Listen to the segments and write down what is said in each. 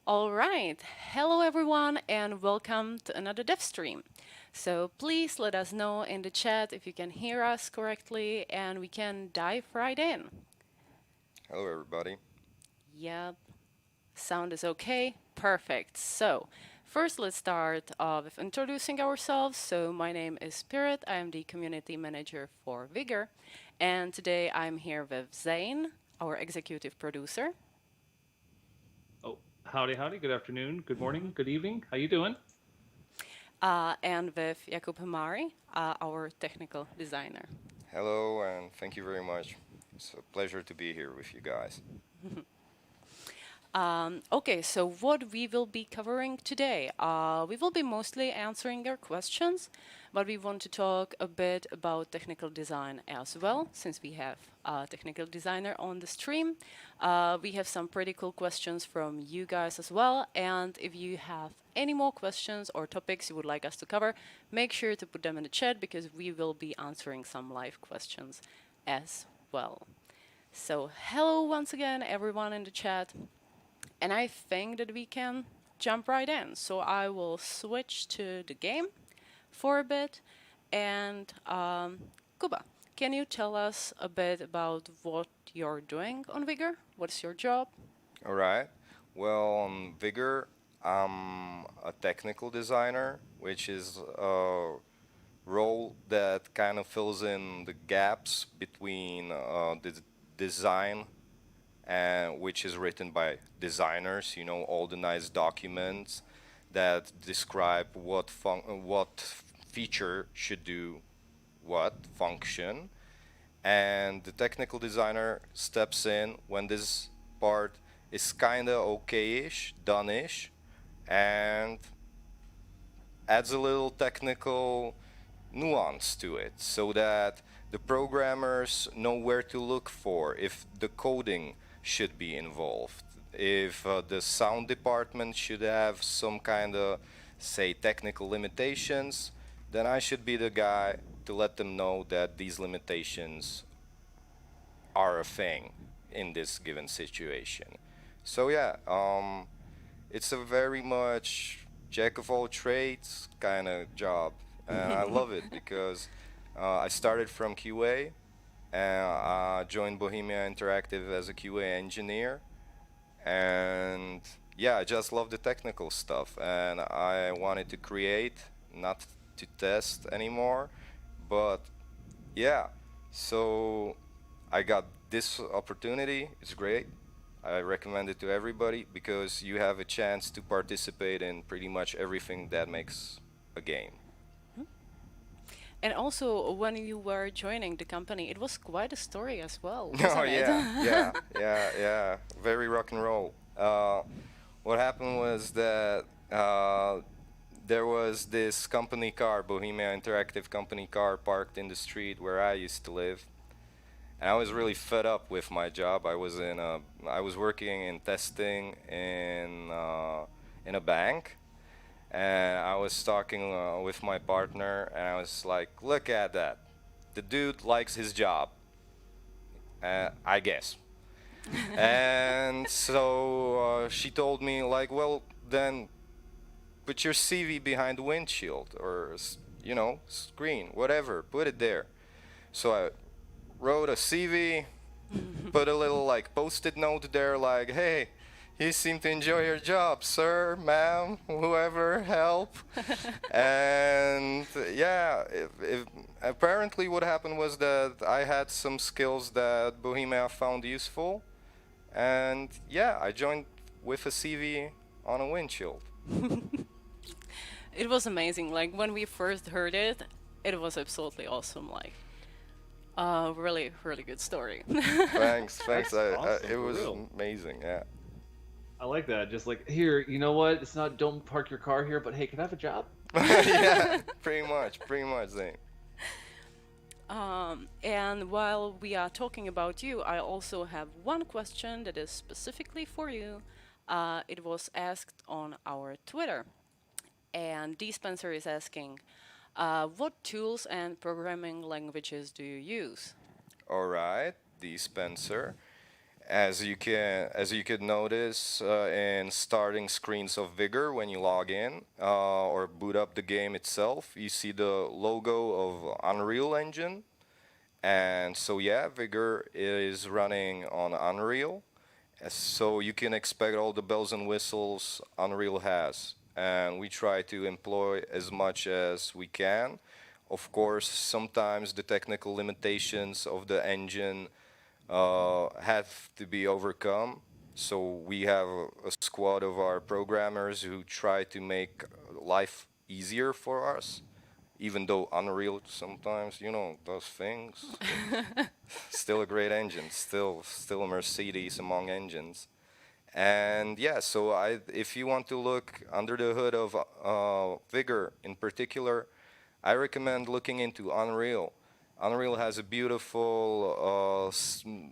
All right. Hello, everyone, and welcome to another dev stream. So please let us know in the chat if you can hear us correctly, and we can dive right in. Hello, everybody. Yep, sound is okay. Perfect. So first, let's start with introducing ourselves. So my name is Pyrit. I am the community manager for Vigor, and today I'm here with Zane, our executive producer. Oh, howdy, howdy. Good afternoon, good morning, good evening. How you doing? And with Jakub Hamari, our technical designer. Hello, and thank you very much. It's a pleasure to be here with you guys. Okay, so what we will be covering today? We will be mostly answering your questions, but we want to talk a bit about technical design as well, since we have a technical designer on the stream. We have some pretty cool questions from you guys as well, and if you have any more questions or topics you would like us to cover, make sure to put them in the chat because we will be answering some live questions as well. So hello once again, everyone in the chat. And I think that we can jump right in. So I will switch to the game for a bit. And Kuba, can you tell us a bit about what you're doing on Vigor? What's your job? All right. Well, Vigor, I'm a technical designer, which is a role that kind of fills in the gaps between the design and which is written by designers. You know, all the nice documents that describe what feature should do what function, and the technical designer steps in when this part is kinda okay-ish, done-ish, and adds a little technical nuance to it so that the programmers know where to look for if the coding should be involved, if the sound department should have some kind of, say, technical limitations, then I should be the guy to let them know that these limitations are a thing in this given situation. So yeah, it's a very much jack of all trades kind of job, and I love it because I started from QA and I joined Bohemia Interactive as a QA engineer, and yeah, I just love the technical stuff, and I wanted to create, not to test anymore, but yeah, so I got this opportunity. It's great. I recommend it to everybody because you have a chance to participate in pretty much everything that makes a game. And also, when you were joining the company, it was quite a story as well, Oh wasn't it? yeah. Very rock and roll. What happened was that there was this company car, Bohemia Interactive company car, parked in the street where I used to live, and I was really fed up with my job. I was working in testing in a bank, and I was talking with my partner, and I was like, "Look at that, the dude likes his job, I guess." And so she told me like, "Well, then put your CV behind the windshield or screen, whatever, put it there." So I wrote a CV, put a little like post-it note there like, "Hey, you seem to enjoy your job, sir, ma'am, whoever, help." And yeah, apparently what happened was that I had some skills that Bohemia found useful, and yeah, I joined with a CV on a windshield. It was amazing. Like, when we first heard it, it was absolutely awesome. Like, really, really good story. Thanks. That's awesome, It for was real. amazing. Yeah. I like that. Just like, here, you know what? It's not don't park your car here, but hey, can I have a job? Yeah. Pretty much, Zane. And while we are talking about you, I also have one question that is specifically for you. It was asked on our Twitter, and D. Spencer is asking, what tools and programming languages do you use? All right, the Spencer. As you could notice in starting screens of Vigor when you log in or boot up the game itself, you see the logo of Unreal Engine. And so yeah, Vigor is running on Unreal. So you can expect all the bells and whistles Unreal has. And we try to employ as much as we can. Of course, sometimes the technical limitations of the engine have to be overcome. So we have a squad of our programmers who try to make life easier for us, even though Unreal sometimes, does things. Still a great engine, still a Mercedes among engines. And yeah, so if you want to look under the hood of Vigor in particular, I recommend looking into Unreal. Unreal has a beautiful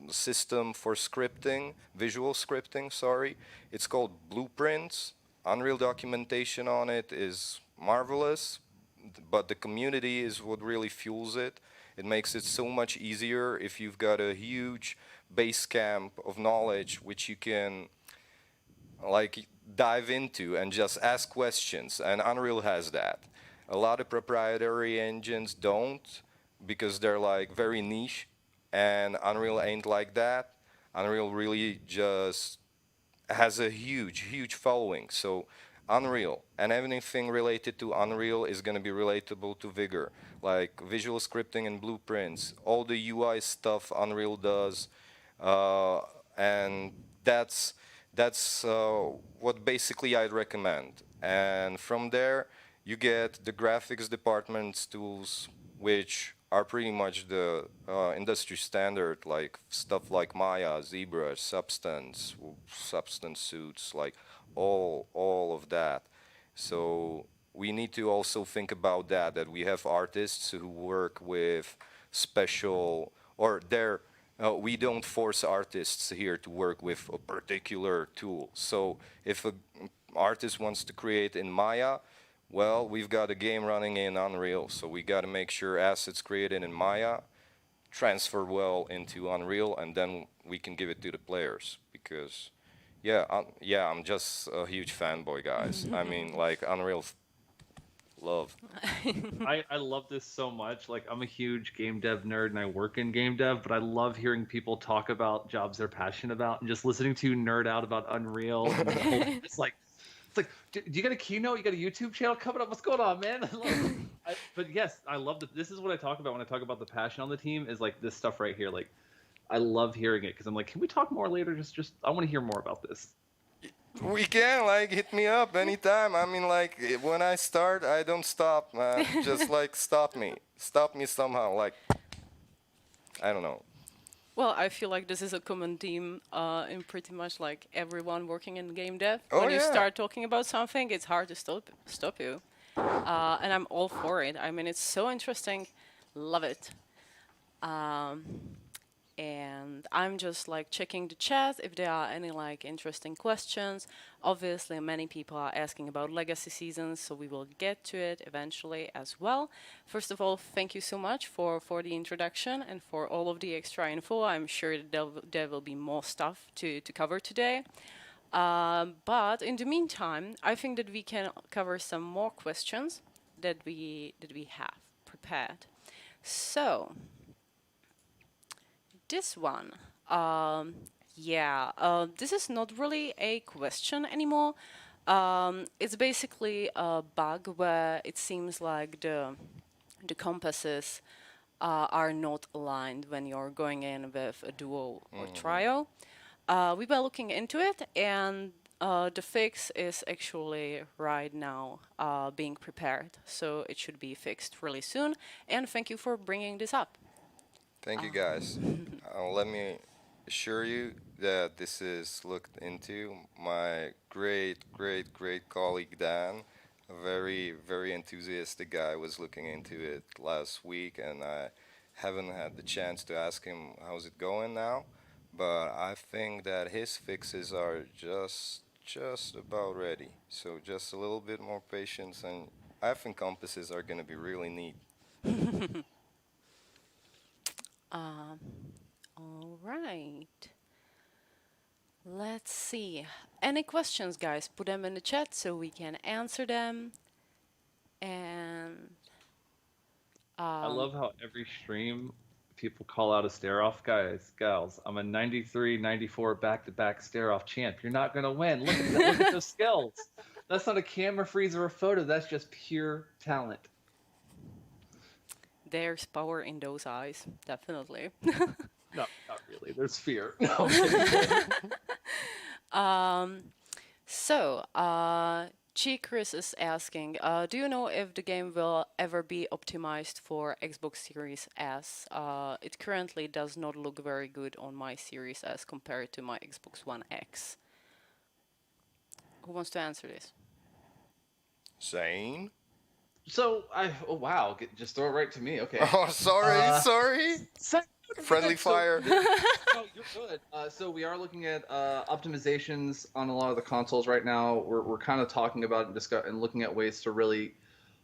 system for scripting, visual scripting, sorry. It's called Blueprints. Unreal documentation on it is marvelous, but the community is what really fuels it. It makes it so much easier if you've got a huge base camp of knowledge which you can like dive into and just ask questions, and Unreal has that. A lot of proprietary engines don't because they're like very niche, and Unreal ain't like that. Unreal really just has a huge following. So Unreal and anything related to Unreal is going to be relatable to Vigor, like visual scripting and blueprints, all the UI stuff Unreal does, uh, and that's what basically I'd recommend. And from there, you get the graphics department's tools, which are pretty much the industry standard, like stuff like Maya, Zebra, Substance suits, like all of that. So we need to also think about that we have artists who work with special or they're we don't force artists here to work with a particular tool. So if an artist wants to create in Maya, well, we've got a game running in Unreal, so we got to make sure assets created in Maya transfer well into Unreal, and then we can give it to the players. Because, yeah, I'm just a huge fanboy, guys. I mean, like Unreal love. I love this so much. Like, I'm a huge game dev nerd and I work in game dev, but I love hearing people talk about jobs they're passionate about and just listening to you nerd out about Unreal and the whole, it's like, do you got a keynote? You got a YouTube channel coming up? What's going on, man? But yes, I love that. This is what I talk about when I talk about the passion on the team is like this stuff right here. Like, I love hearing it because I'm like, can we talk more later? Just I want to hear more about this. We can like hit me up anytime. I mean, like when I start, I don't stop, man. Just like stop me somehow. Like I don't know. Well, I feel like this is a common theme in pretty much like everyone working in game dev. Oh When you yeah. start talking about something, it's hard to stop you. And I'm all for it. I mean, it's so interesting. Love it. Um, and I'm just like checking the chat if there are any like interesting questions. Obviously, many people are asking about legacy seasons, so we will get to it eventually as well. First of all, thank you so much for the introduction and for all of the extra info. I'm sure that there will be more stuff to cover today. But in the meantime, I think that we can cover some more questions that we have prepared. So this one, this is not really a question anymore. It's basically a bug where it seems like the compasses are not aligned when you're going in with a duo or trio. We were looking into it, and the fix is actually right now being prepared, so it should be fixed really soon. And thank you for bringing this up. Thank you guys. Let me assure you that this is looked into. My great colleague Dan, a very enthusiastic guy, was looking into it last week, and I haven't had the chance to ask him how's it going now. But I think that his fixes are just about ready. So just a little bit more patience, and I think compasses are gonna be really neat. Um, all right. Let's see. Any questions, guys? Put them in the chat so we can answer them. And I um, love how every stream people call out a stare off. Guys, gals, I'm a 93, 94 back-to-back stare off champ. You're not gonna win. Look at that. Look at those skills. That's not a camera freeze or a photo. That's just pure talent. there's power in those eyes, definitely. No, not really. There's fear. No, I'm kidding. um, so, Chi Chris is asking, do you know if the game will ever be optimized for Xbox Series S? It currently does not look very good on my Series S compared to my Xbox One X. Who wants to answer this? Zane? So oh wow, just throw it right to me. Okay. Oh, sorry. So, Friendly fire. no, you're good. So we are looking at optimizations on a lot of the consoles right now. We're kind of talking about and looking at ways to really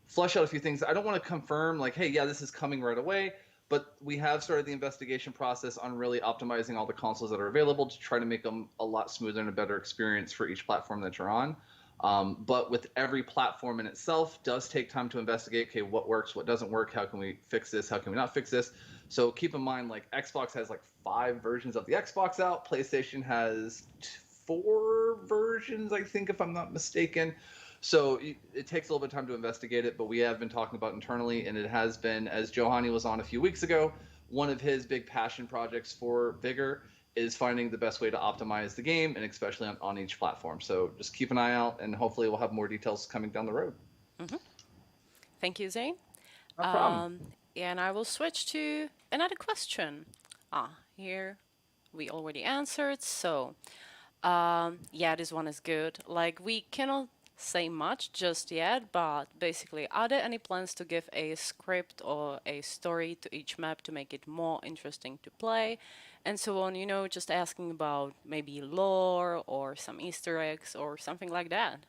flush out a few things. I don't want to confirm like, hey, yeah, this is coming right away. But we have started the investigation process on really optimizing all the consoles that are available to try to make them a lot smoother and a better experience for each platform that you're on. But with every platform in itself, does take time to investigate. Okay, what works, what doesn't work? How can we fix this? How can we not fix this? So keep in mind, like Xbox has like 5 versions of the Xbox out. PlayStation has 4 versions, I think, if I'm not mistaken. So it takes a little bit of time to investigate it, but we have been talking about internally, and it has been, as Johanny was on a few weeks ago, one of his big passion projects for Vigor is finding the best way to optimize the game, and especially on each platform. So just keep an eye out, and hopefully we'll have more details coming down the road. Thank you, Zane. No problem. And I will switch to another question. Here we already answered. So, yeah, this one is good. Like, we cannot say much just yet, but basically, are there any plans to give a script or a story to each map to make it more interesting to play? And so on, just asking about maybe lore or some Easter eggs or something like that.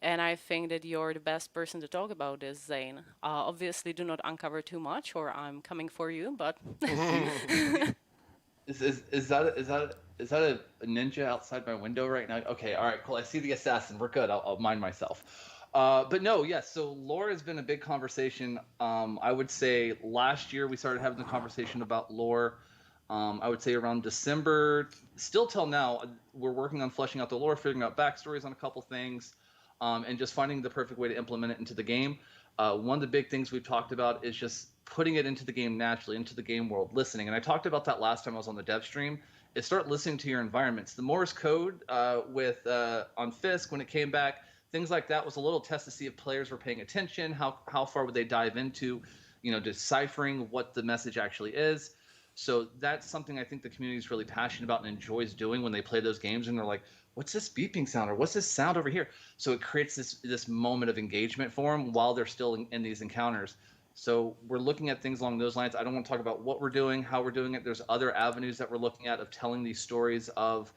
And I think that you're the best person to talk about this, Zane. Obviously, do not uncover too much, or I'm coming for you. But Is that a ninja outside my window right now? Okay, all right, cool. I see the assassin. We're good. I'll mind myself. But no, yes. So lore has been a big conversation. I would say last year we started having the conversation about lore. I would say around December, still till now, we're working on fleshing out the lore, figuring out backstories on a couple things, and just finding the perfect way to implement it into the game. One of the big things we've talked about is just putting it into the game naturally, into the game world, listening. And I talked about that last time I was on the dev stream. Is start listening to your environments. The Morse code with on Fisk when it came back, things like that was a little test to see if players were paying attention. How far would they dive into, deciphering what the message actually is. So that's something I think the community is really passionate about and enjoys doing when they play those games. And they're like, what's this beeping sound, or what's this sound over here? So it creates this moment of engagement for them while they're still in these encounters. So we're looking at things along those lines. I don't want to talk about what we're doing, how we're doing it. There's other avenues that we're looking at of telling these stories of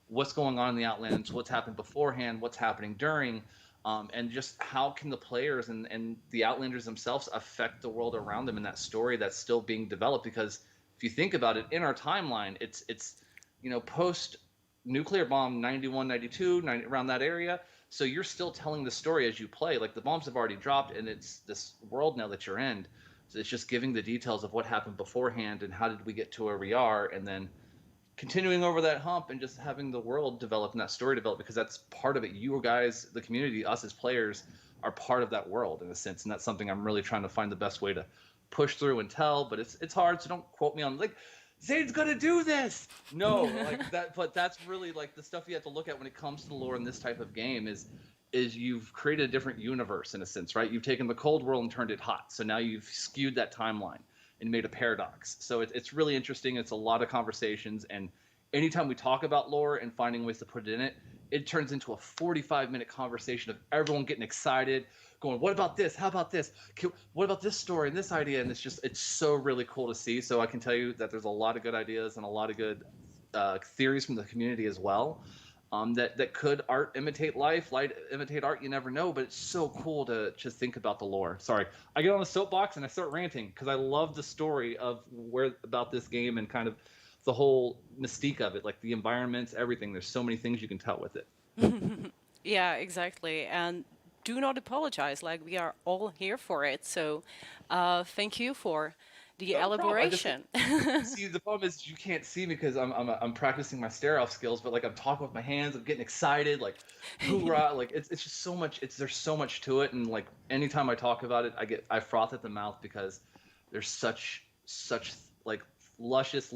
what's going on in the Outlands, what's happened beforehand, what's happening during, and just how can the players and the Outlanders themselves affect the world around them in that story that's still being developed. Because if you think about it, in our timeline, it's post nuclear bomb 91, 92, 90, around that area. So you're still telling the story as you play. Like the bombs have already dropped, and it's this world now that you're in. So it's just giving the details of what happened beforehand and how did we get to where we are, and then continuing over that hump and just having the world develop and that story develop, because that's part of it. You guys, the community, us as players, are part of that world in a sense, and that's something I'm really trying to find the best way to push through and tell. But it's hard, so don't quote me on like Zane's gonna do this. No, like that. But that's really like the stuff you have to look at when it comes to the lore in this type of game is you've created a different universe in a sense, right? You've taken the cold world and turned it hot. So now you've skewed that timeline and made a paradox. So it's really interesting. It's a lot of conversations, and anytime we talk about lore and finding ways to put it in it, it turns into a 45-minute conversation of everyone getting excited, going, what about this? How about this? What about this story and this idea? And it's so really cool to see. So I can tell you that there's a lot of good ideas and a lot of good theories from the community as well. That could art imitate life, light imitate art. You never know, but it's so cool to just think about the lore. Sorry, I get on a soapbox and I start ranting because I love the story of about this game and kind of the whole mystique of it, like the environments, everything. There's so many things you can tell with it. Yeah, exactly. And do not apologize. Like, we are all here for it. So, thank you for the No problem. I just elaboration. see the problem is you can't see me because I'm practicing my stare off skills, but like I'm talking with my hands, I'm getting excited, like hoorah, like it's just so much. There's so much to it, and like anytime I talk about it, I froth at the mouth because there's such like luscious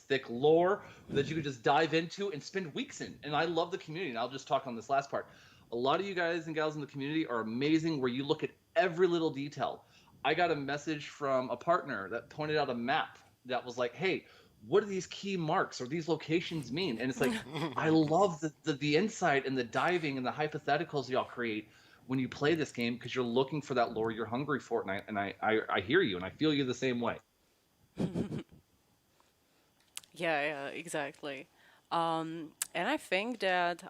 thick lore that you could just dive into and spend weeks in. And I love the community. And I'll just talk on this last part. A lot of you guys and gals in the community are amazing, where you look at every little detail. I got a message from a partner that pointed out a map that was like, hey, what do these key marks or these locations mean? And it's like, I love the insight and the diving and the hypotheticals y'all create when you play this game, because you're looking for that lore, you're hungry for it, and I hear you and I feel you the same way. Yeah, exactly. And I think that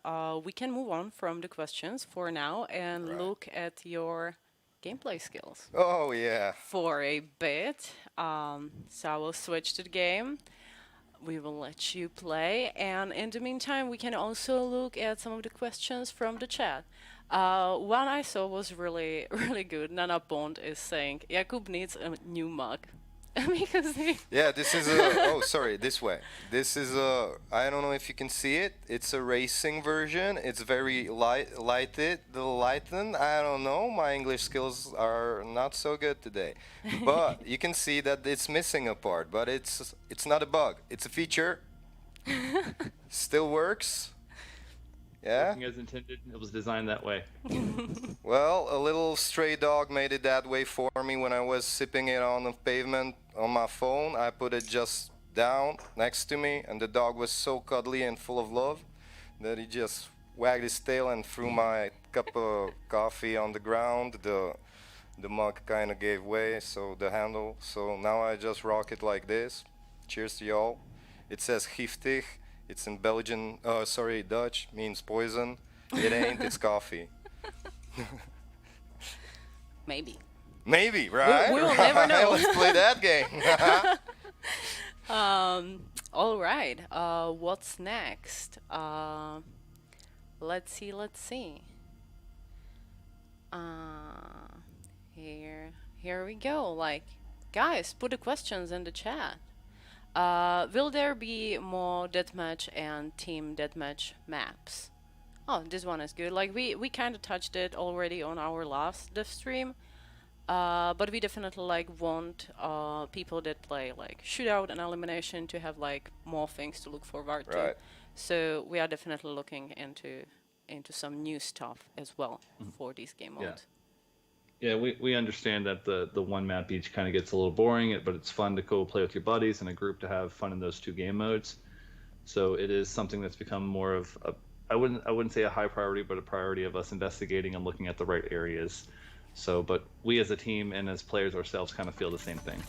we can move on from the questions for now and Right. look at your gameplay skills Oh yeah. for a bit. So I will switch to the game. We will let you play, and in the meantime, we can also look at some of the questions from the chat. One I saw was really, really good. Nana Bond is saying Jakub needs a new mug because he Yeah, this is a. Oh, sorry, this way. This is a. I don't know if you can see it. It's a racing version. It's very lightened. I don't know. My English skills are not so good today, but you can see that it's missing a part. But it's not a bug. It's a feature. Still works. Yeah. Working as intended, it was designed that way. Well, a little stray dog made it that way for me when I was sipping it on the pavement on my phone. I put it just down next to me, and the dog was so cuddly and full of love that he just wagged his tail and threw my cup of coffee on the ground. The mug kind of gave way, so the handle. So now I just rock it like this. Cheers to y'all. It says giftig. It's in Belgian, Dutch, means poison. It ain't, it's coffee. maybe. Maybe, right? we'll never know. Let's play that game. All right. What's next? Let's see. Here we go. Like, guys, put the questions in the chat. Will there be more deathmatch and team deathmatch maps? Oh, this one is good. Like, we kind of touched it already on our last dev stream. But we definitely like want people that play like shootout and elimination to have like more things to look forward to. Right. So we are definitely looking into some new stuff as well for these game modes. Yeah, we understand that the one map each kind of gets a little boring, but it's fun to go play with your buddies in a group to have fun in those two game modes. So it is something that's become more of a, I wouldn't say a high priority, but a priority of us investigating and looking at the right areas. So, but we as a team and as players ourselves kind of feel the same thing.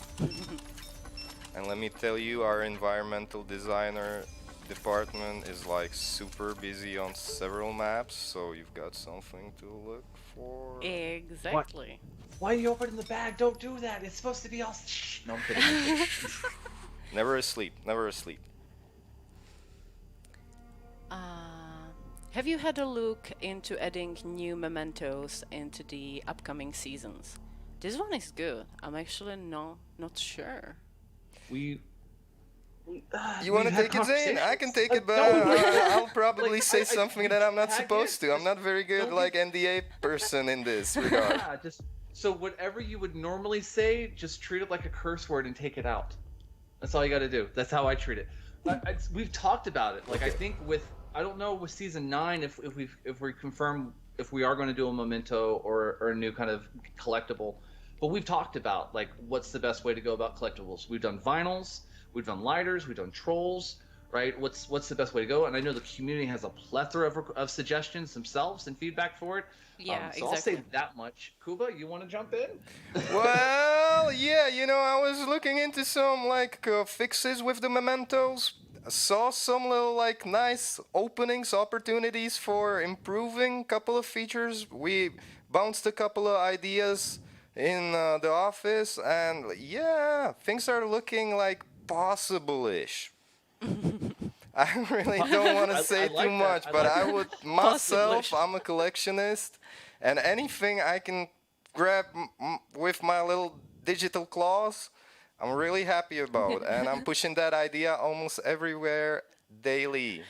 And let me tell you, our environmental designer department is like super busy on several maps, so you've got something to look for. Exactly. Why are you opening the bag? Don't do that. It's supposed to be all. Shh. No, I'm kidding. Never asleep, never asleep. Have you had a look into adding new mementos into the upcoming seasons? This one is good. I'm actually not sure. You want to take it, Zane? I can take it, but I'll probably say something that I'm not supposed to. I'm not very good like NDA person in this regard. Yeah, so whatever you would normally say, just treat it like a curse word and take it out. That's all you got to do. That's how I treat it. We've talked about it. Like, I think I don't know with season 9 if we confirm if we are going to do a memento or a new kind of collectible, but we've talked about like what's the best way to go about collectibles. We've done vinyls, we've done lighters, we've done trolls, right? What's the best way to go? And I know the community has a plethora of suggestions themselves and feedback for it. Yeah, so exactly. I'll say that much. Kuba, you want to jump in? Well, yeah, I was looking into some like fixes with the mementos. I saw some little like nice openings, opportunities for improving a couple of features. We bounced a couple of ideas in the office, and yeah, things are looking like possible-ish. I really don't want to I say too like that. much, I but like I that. would Possibly. myself. I'm a collectionist, and anything I can grab with my little digital claws, I'm really happy about, and I'm pushing that idea almost everywhere daily.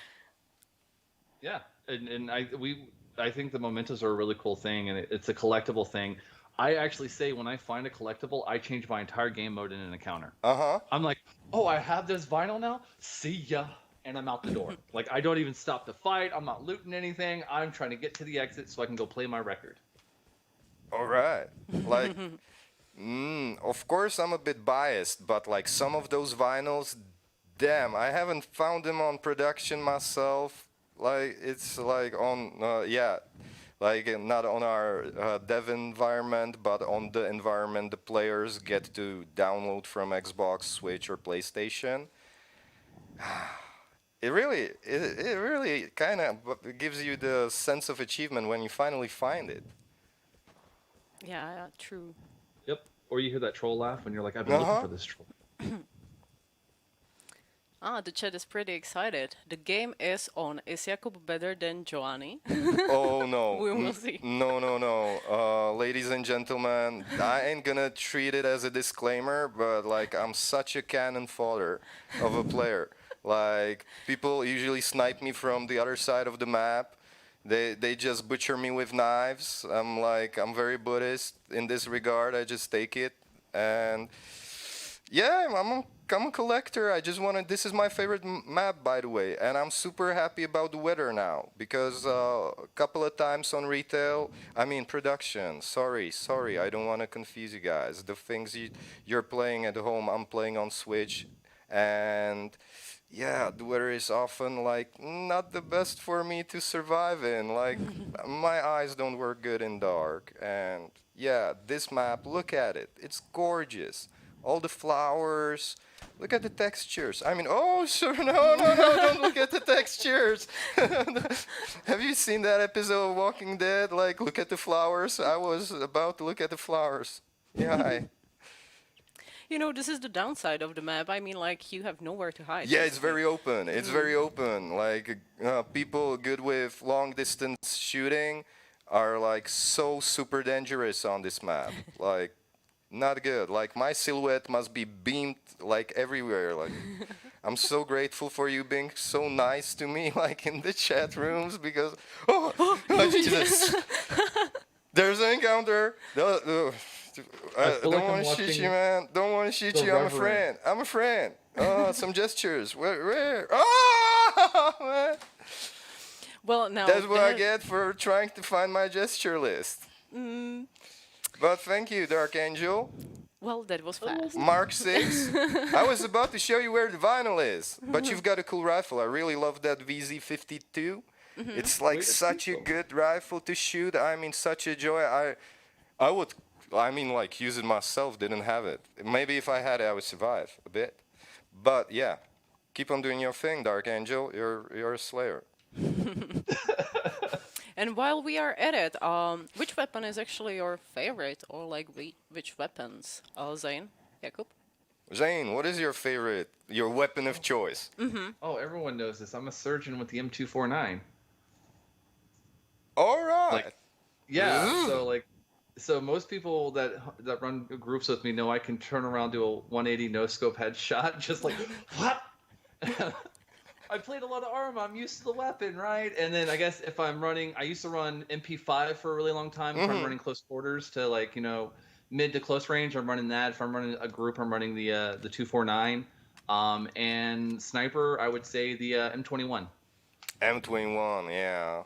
Yeah, and I think the mementos are a really cool thing, and it's a collectible thing. I actually say when I find a collectible, I change my entire game mode in an encounter. Uh huh. I'm like, oh, I have this vinyl now. See ya, and I'm out the door. Like I don't even stop to fight. I'm not looting anything. I'm trying to get to the exit so I can go play my record. All right. Like, of course, I'm a bit biased, but like some of those vinyls, damn, I haven't found them on production myself. Like, it's like on, yeah, like not on our dev environment, but on the environment the players get to download from Xbox, Switch, or PlayStation. It really kind of gives you the sense of achievement when you finally find it. Yeah, true. Yep. Or you hear that troll laugh when you're like, I've been Uh looking huh. for this troll. The chat is pretty excited. The game is on. Is Jakub better than Joanny? Oh no, We will see. no, no, no. Ladies and gentlemen, I ain't gonna treat it as a disclaimer, but like I'm such a cannon fodder of a player. Like people usually snipe me from the other side of the map. They just butcher me with knives. I'm very Buddhist in this regard. I just take it and yeah, I'm a collector. I just want to. This is my favorite map, by the way, and I'm super happy about the weather now because a couple of times on retail, I mean production. Sorry, I don't want to confuse you guys. The things you're playing at home, I'm playing on Switch, and yeah, the weather is often like not the best for me to survive in. Like my eyes don't work good in dark, and yeah, this map, look at it. It's gorgeous. All the flowers. Look at the textures. I mean, oh, sure, no, don't look at the textures. Have you seen that episode of Walking Dead? Like, look at the flowers. I was about to look at the flowers. Yeah, This is the downside of the map. I mean, like, you have nowhere to hide, yeah, it's basically. very open. It's very open. Like, people good with long distance shooting are like so super dangerous on this map. Like, not good. Like my silhouette must be beamed like everywhere. Like I'm so grateful for you being so nice to me, like in the chat rooms, because oh Jesus, there's an encounter. I I feel don't like I'm want to shoot watching you, man. Don't want to shoot The you. I'm a Reverend. friend. I'm a friend. Oh, some gestures. Where? Oh, man. Well, now That's what I that get for trying to find my gesture list. But thank you, Dark Angel. well, that was fast. Mark 6. I was about to show you where the vinyl is, but you've got a cool rifle. I really love that VZ52. It's like Wait, it's such a cool. good rifle to shoot. I mean, such a joy. I would, I mean, like, use it myself, didn't have it. Maybe if I had it, I would survive a bit. But yeah, keep on doing your thing, Dark Angel. You're a slayer. And while we are at it, which weapon is actually your favorite, or like which weapons? Zane, Jakub. Zane, what is your weapon of choice? Oh, everyone knows this. I'm a surgeon with the M249. All right. Like, yeah. So most people that run groups with me know I can turn around, do a 180 no scope headshot, just like what? I played a lot of ARMA. I'm used to the weapon, right? And then I guess if I'm running, I used to run MP5 for a really long time. If I'm running close quarters to mid to close range, I'm running that. If I'm running a group, I'm running the 249. And sniper, I would say the M21. M21, yeah,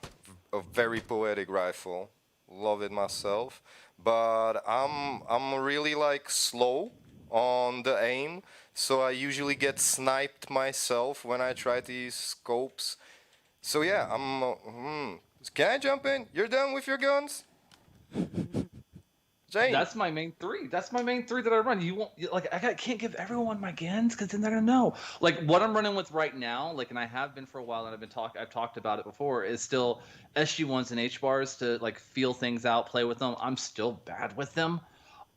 a very poetic rifle. Love it myself, but I'm really like slow on the aim, so I usually get sniped myself when I try to use scopes. So yeah, Can I jump in? You're done with your guns, Zane? That's my main three. That's my main three that I run. You won't can't give everyone my guns because then they're gonna know. Like what I'm running with right now, and I have been for a while, and I've talked about it before. Is still SG1s and H bars to like feel things out, play with them. I'm still bad with them,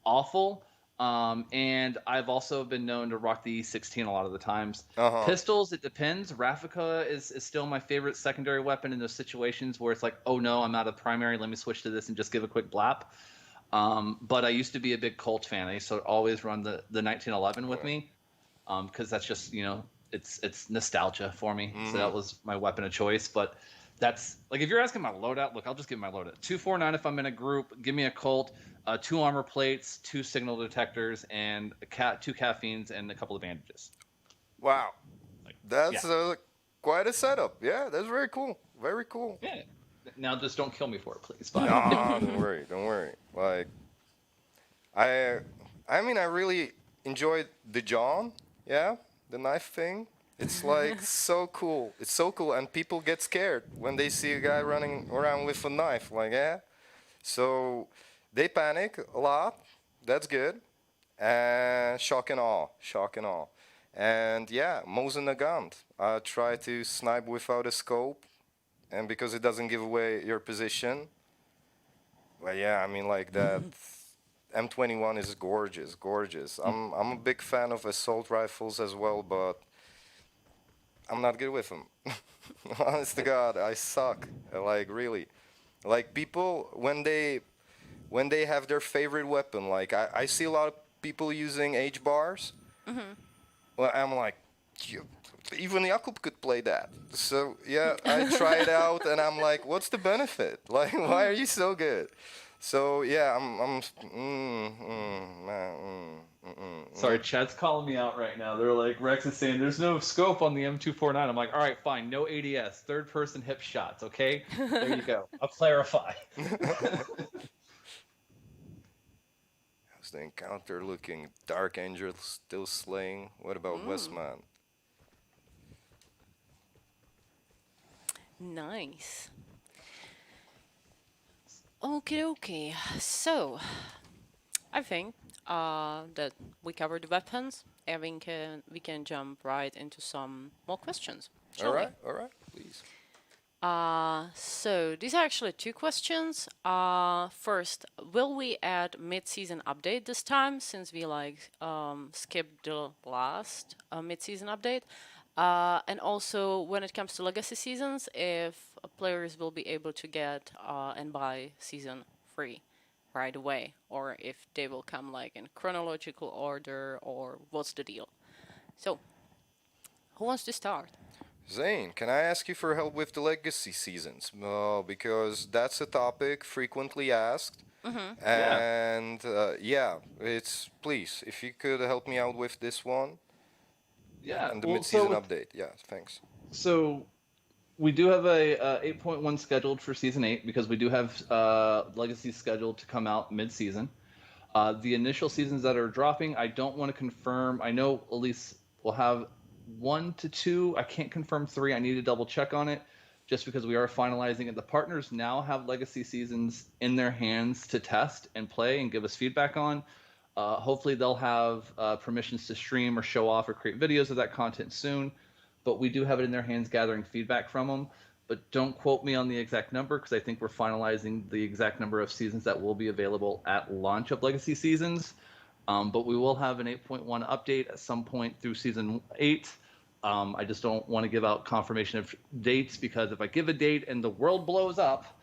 awful. And I've also been known to rock the E16 a lot of the times. Uh-huh. Pistols, it depends. Raffica is still my favorite secondary weapon in those situations where it's like, oh no, I'm out of primary. Let me switch to this and just give a quick blap. But I used to be a big Colt fan. I used to always run the 1911 with me, because that's just, it's nostalgia for me. So that was my weapon of choice. But that's like, if you're asking my loadout, look, I'll just give my loadout 249 if I'm in a group. Give me a Colt, 2 armor plates, 2 signal detectors, and two caffeines and a couple of bandages. Wow. Like, That's yeah. quite a setup. Yeah, that's very cool. Very cool. Yeah. Now just don't kill me for it, please. Bye. Nah, don't worry, don't worry. Like, I, I mean, I really enjoyed the John. Yeah, the knife thing. It's like so cool. It's so cool, and people get scared when they see a guy running around with a knife. Like, yeah. So they panic a lot. That's good. And shock and awe, shock and awe. And yeah, Mosin Nagant. I try to snipe without a scope, and because it doesn't give away your position. Well, yeah, I mean, like that M21 is gorgeous, gorgeous. I'm a big fan of assault rifles as well, but I'm not good with them. Honest to God, I suck. Like really, like people when they have their favorite weapon. Like I see a lot of people using H bars. Well, I'm like, "You- even Jakub could play that. So yeah, I try it out, and I'm like, what's the benefit? Like, why are you so good? So yeah, Sorry, Chad's calling me out right now. They're like, Rex is saying there's no scope on the M249. I'm like, all right, fine, no ADS, third person hip shots, okay? There you go. I'll clarify. How's the encounter looking? Dark Angel still slaying. What about Westman? Nice. Okay, okay. So, I think that we covered the weapons, and we can jump right into some more questions, shall we? All right, please. So these are actually two questions. First, will we add mid-season update this time since we skipped the last mid-season update? And also, when it comes to legacy seasons, if players will be able to get and buy season free right away, or if they will come like in chronological order, or what's the deal? So, who wants to start? Zane, can I ask you for help with the legacy seasons? Because that's a topic frequently asked. Yeah. And yeah, it's please, if you could help me out with this one Yeah. and the Well, mid-season update. Yeah, thanks. so we do have a 8.1 scheduled for season 8 because we do have Legacy scheduled to come out mid-season. The initial seasons that are dropping, I don't want to confirm. I know at least we'll have 1 to 2. I can't confirm 3. I need to double check on it just because we are finalizing it. The partners now have Legacy seasons in their hands to test and play and give us feedback on. Hopefully they'll have permissions to stream or show off or create videos of that content soon. But we do have it in their hands gathering feedback from them. But don't quote me on the exact number because I think we're finalizing the exact number of seasons that will be available at launch of Legacy seasons. But we will have an 8.1 update at some point through season 8. I just don't want to give out confirmation of dates because if I give a date and the world blows up,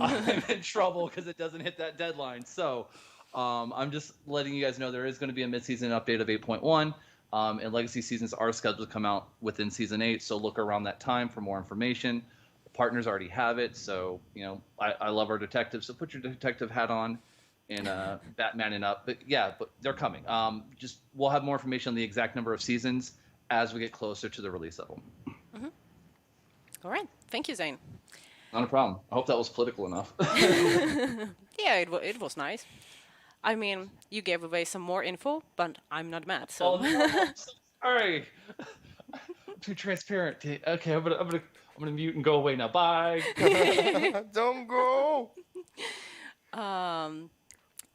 I'm in trouble because it doesn't hit that deadline. So I'm just letting you guys know there is going to be a mid-season update of 8.1. And Legacy seasons are scheduled to come out within season 8, so look around that time for more information. The partners already have it, so I love our detectives. So put your detective hat on and Batmaning up. But yeah, but they're coming. Just we'll have more information on the exact number of seasons as we get closer to the release of them. All right. Thank you, Zane. Not a problem. I hope that was political enough. Yeah, it was nice. I mean, you gave away some more info, but I'm not mad. Oh So, no, I'm so sorry. Too transparent. Okay, I'm gonna mute and go away now. Bye. Don't go.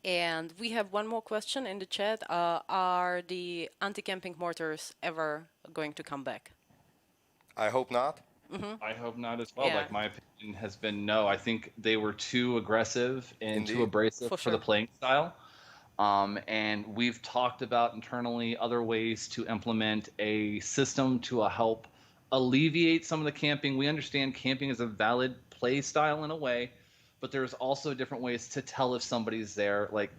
and we have one more question in the chat. Are the anti-camping mortars ever going to come back? I hope not. I hope not as well. Yeah. Like my opinion has been no. I think they were too aggressive and Indeed. too abrasive For for the sure. playing style. And we've talked about internally other ways to implement a system to help alleviate some of the camping. We understand camping is a valid play style in a way, but there's also different ways to tell if somebody's there, like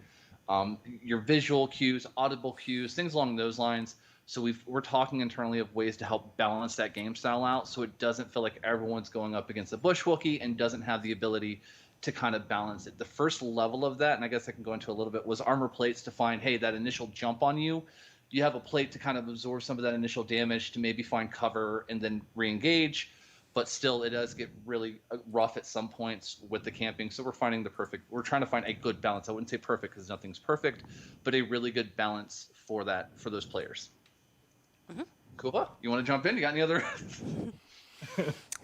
your visual cues, audible cues, things along those lines. So we're talking internally of ways to help balance that game style out, so it doesn't feel like everyone's going up against a bush Wookiee and doesn't have the ability to kind of balance it. The first level of that, and I guess I can go into a little bit, was armor plates to find, hey, that initial jump on you, you have a plate to kind of absorb some of that initial damage to maybe find cover and then re-engage. But still, it does get really rough at some points with the camping. So we're trying to find a good balance. I wouldn't say perfect because nothing's perfect, but a really good balance for those players. Mm-hmm. Cool. You want to jump in? You got any other?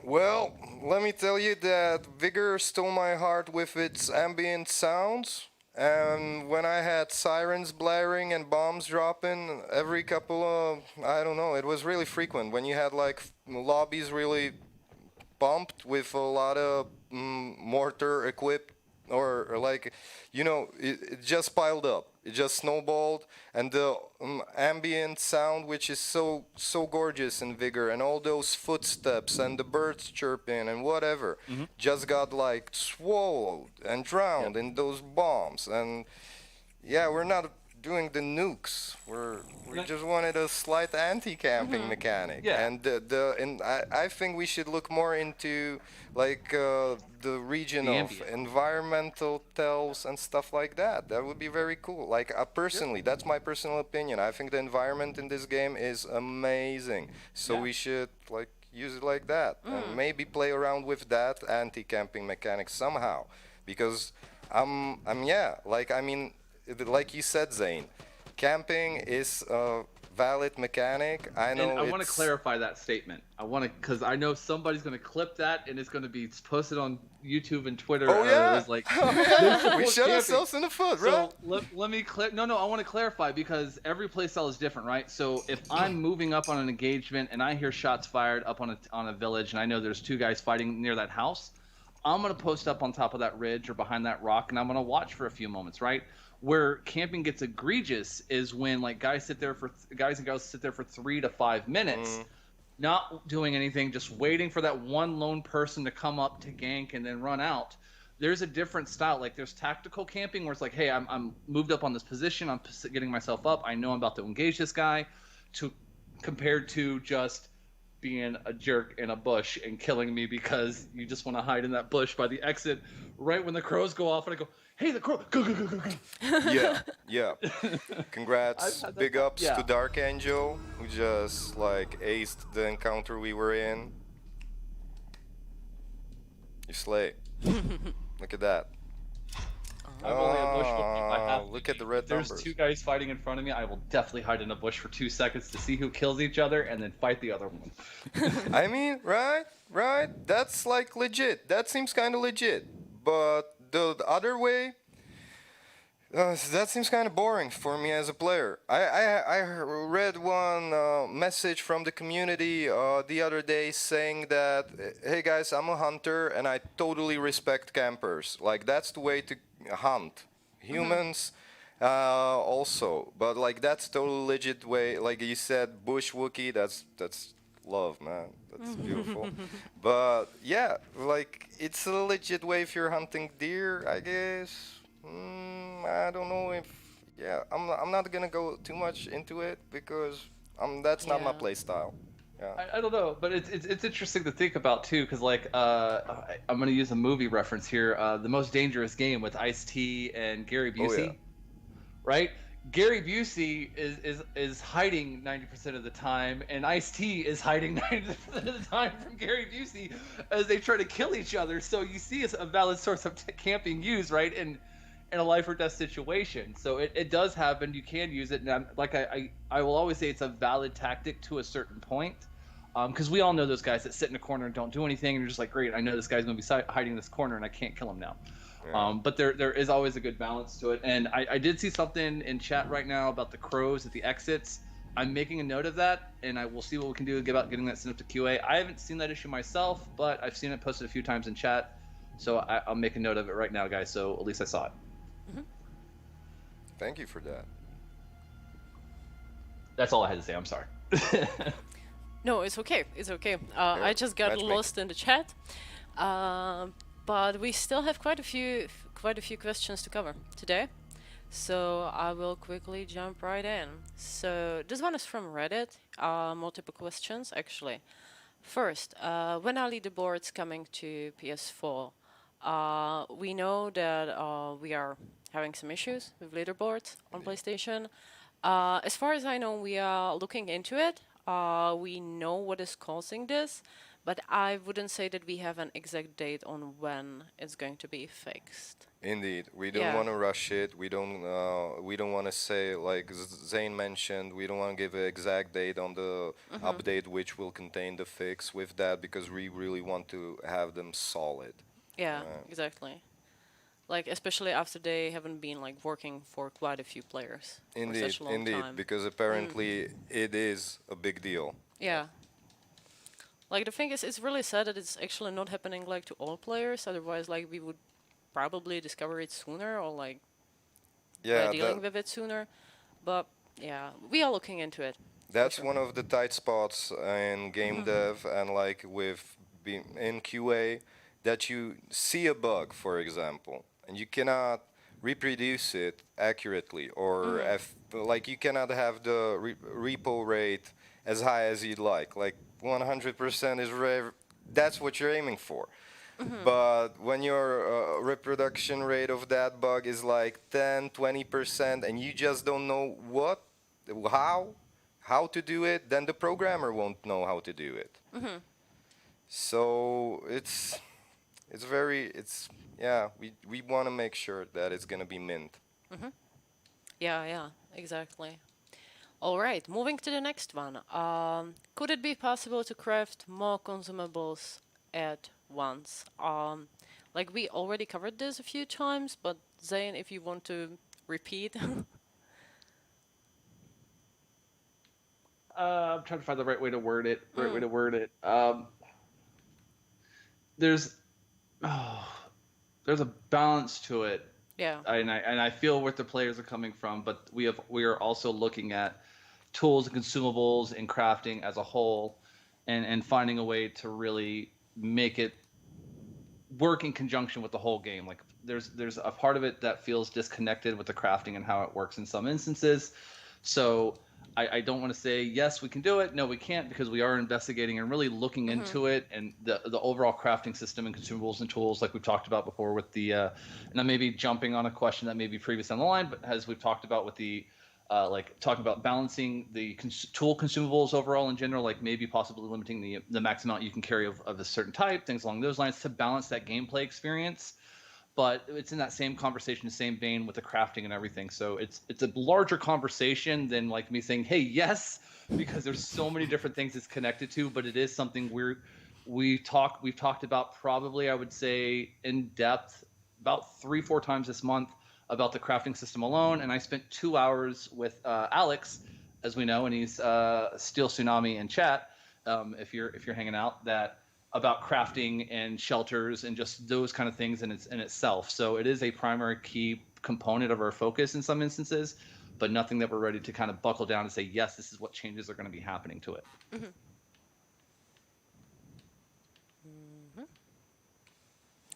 Well, let me tell you that Vigor stole my heart with its ambient sounds. And when I had sirens blaring and bombs dropping every couple of, I don't know, it was really frequent. When you had like lobbies really bumped with a lot of mortar equipped, or like, it just piled up. It just snowballed, and the ambient sound, which is so gorgeous in Vigor, and all those footsteps and the birds chirping and whatever, just got like swallowed and drowned in those bombs. And yeah, we're not doing the nukes. We just wanted a slight anti-camping mechanic. Yeah. And I think we should look more into like the region of environmental tells and stuff like that. That would be very cool. Like personally, that's my personal opinion. I think the environment in this game is amazing. So we should like use it like that and maybe play around with that anti-camping mechanic somehow, because like you said, Zane, camping is a valid mechanic. I know. And I want to clarify that statement. Because I know somebody's going to clip that and it's going to be posted on YouTube and Twitter. Oh yeah. It was like, we shot ourselves in the foot, right? So let me No, I want to clarify, because every playstyle is different, right? So if I'm moving up on an engagement and I hear shots fired up on a village, and I know there's two guys fighting near that house, I'm going to post up on top of that ridge or behind that rock, and I'm going to watch for a few moments, right? Where camping gets egregious is when like guys and girls sit there for 3 to 5 minutes, not doing anything, just waiting for that one lone person to come up to gank and then run out. There's a different style. Like there's tactical camping where it's like, hey, I'm moved up on this position, I'm getting myself up, I know I'm about to engage this guy, compared to just being a jerk in a bush and killing me because you just want to hide in that bush by the exit right when the crows go off, and I go, hey, the crow, go. Yeah. Congrats, big ups to Dark Angel, who just like aced the encounter we were in. You slay. Look at that. I'm only a bush Wookiee. Look at the red numbers. There's two guys fighting in front of me. I will definitely hide in a bush for 2 seconds to see who kills each other and then fight the other one. I mean, right? That's like legit. That seems kind of legit. But the other way, that seems kind of boring for me as a player. I read one message from the community the other day saying that, hey guys, I'm a hunter and I totally respect campers. Like that's the way to hunt. Humans also, but like that's totally legit way. Like you said, bush Wookiee. That's love, man. That's beautiful. But yeah, like it's a legit way if you're hunting deer, I guess. I don't know if, I'm not gonna go too much into it because that's not my play style. Yeah. I don't know, but it's interesting to think about too, because like I'm gonna use a movie reference here. The Most Dangerous Game with Ice-T and Gary Busey, right? Gary Busey is hiding 90% of the time, and Ice-T is hiding 90% of the time from Gary Busey as they try to kill each other. So you see it's a valid source of camping used, right? In a life or death situation. So it does happen. You can use it. And I will always say it's a valid tactic to a certain point. Because we all know those guys that sit in a corner and don't do anything. And you're just like, great, I know this guy's going to be hiding in this corner and I can't kill him now. Yeah. But there is always a good balance to it. And I did see something in chat right now about the crows at the exits. I'm making a note of that, and I will see what we can do about getting that sent up to QA. I haven't seen that issue myself, but I've seen it posted a few times in chat. So I'll make a note of it right now, guys, so at least I saw it. Thank you for that. That's all I had to say. I'm sorry. No, it's okay. It's okay. Yeah, I just got matchmaking. lost in the chat, but we still have quite a few questions to cover today. So I will quickly jump right in. So this one is from Reddit. Multiple questions actually. First, when are leaderboards coming to PS4? We know that we are having some issues with leaderboards on PlayStation. As far as I know, we are looking into it. We know what is causing this, but I wouldn't say that we have an exact date on when it's going to be fixed. Indeed, we don't Yeah. want to rush it. We don't want to say like Zane mentioned. We don't want to give an exact date on the update which will contain the fix with that because we really want to have them solid. Yeah, exactly. Like especially after they haven't been like working for quite a few players for Indeed, such a long indeed, time. because apparently it is a big deal. Yeah. Like the thing is, it's really sad that it's actually not happening like to all players. Otherwise, like we would probably discover it sooner or like Yeah, dealing with it sooner. But yeah, we are looking into it. that's sure. one of the tight spots in game dev and like with in QA that you see a bug, for example, and you cannot reproduce it accurately, or if like you cannot have the repo rate as high as you'd like. Like 100% is rare. That's what you're aiming for. But when your reproduction rate of that bug is like 10, 20%, and you just don't know how, how to do it, then the programmer won't know how to do it. So yeah, we want to make sure that it's gonna be mint. Yeah, exactly. All right, moving to the next one. Could it be possible to craft more consumables at once? Like we already covered this a few times, but Zane, if you want to repeat. I'm trying to find the right way to word it. There's there's a balance to it. Yeah. And I feel where the players are coming from, but we are also looking at tools and consumables and crafting as a whole, and finding a way to really make it work in conjunction with the whole game. Like there's a part of it that feels disconnected with the crafting and how it works in some instances. So I don't want to say yes we can do it, no we can't, because we are investigating and really looking into it, and the overall crafting system and consumables and tools like we've talked about before with the and I may be jumping on a question that may be previous on the line, but as we've talked about with the like talking about balancing the tool consumables overall in general, like maybe possibly limiting the max amount you can carry of a certain type, things along those lines to balance that gameplay experience. But it's in that same conversation, the same vein with the crafting and everything. So it's a larger conversation than like me saying, hey, yes, because there's so many different things it's connected to, but it is something we've talked about probably, I would say, in depth about 3-4 times this month about the crafting system alone. And I spent 2 hours with Alex, as we know, and he's Steel Tsunami in chat, if you're hanging out, that about crafting and shelters and just those kind of things in itself. So it is a primary key component of our focus in some instances, but nothing that we're ready to kind of buckle down and say, yes, this is what changes are going to be happening to it.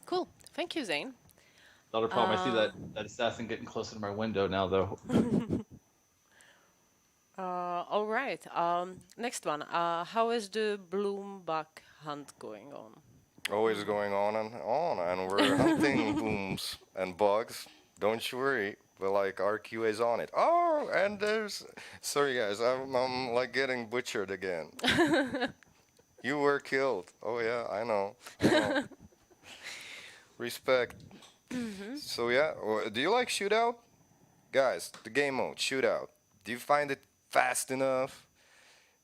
Cool. Thank you, Zane. Not a problem. I see that assassin getting closer to my window now, though. All right. Next one. How is the bloom bug hunt going on? Always going on, and we're hunting booms and bugs. Don't you worry. But like our QA's on it. Oh, and there's sorry guys, I'm like getting butchered again. You were killed. Oh yeah, I know. Respect. So yeah, do you like shootout? Guys, the game mode, shootout. Do you find it fast enough?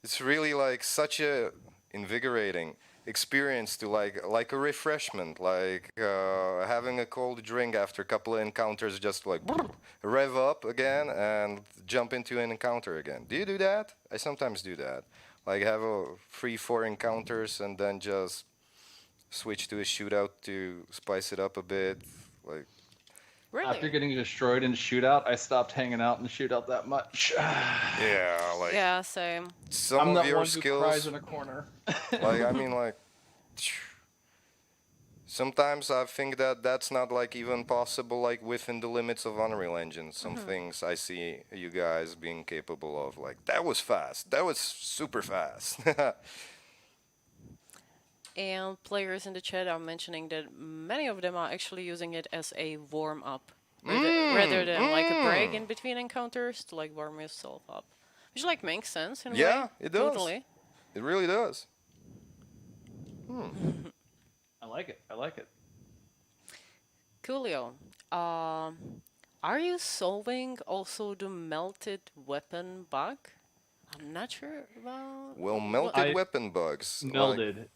It's really like such a invigorating experience to like a refreshment, like having a cold drink after a couple of encounters, just like rev up again and jump into an encounter again. Do you do that? I sometimes do that. Like have a 3-4 encounters and then just switch to a shootout to spice it up a bit. Like After Really? getting destroyed in shootout, I stopped hanging out in the shootout that much. Yeah, like Yeah, same. some I'm of that your one who cries skills, in a corner. like I mean, like sometimes I think that that's not like even possible, like within the limits of Unreal Engine. Some things I see you guys being capable of, like that was fast, that was super fast. And players in the chat are mentioning that many of them are actually using it as a warm up, rather than like a break in between encounters to like warm yourself up, which like makes sense in a way. Yeah, it does. Totally. It really does. I like it. I like it. Coolio. Are you solving also the melted weapon bug? I'm not sure about Well, what. melted weapon bugs, like Melded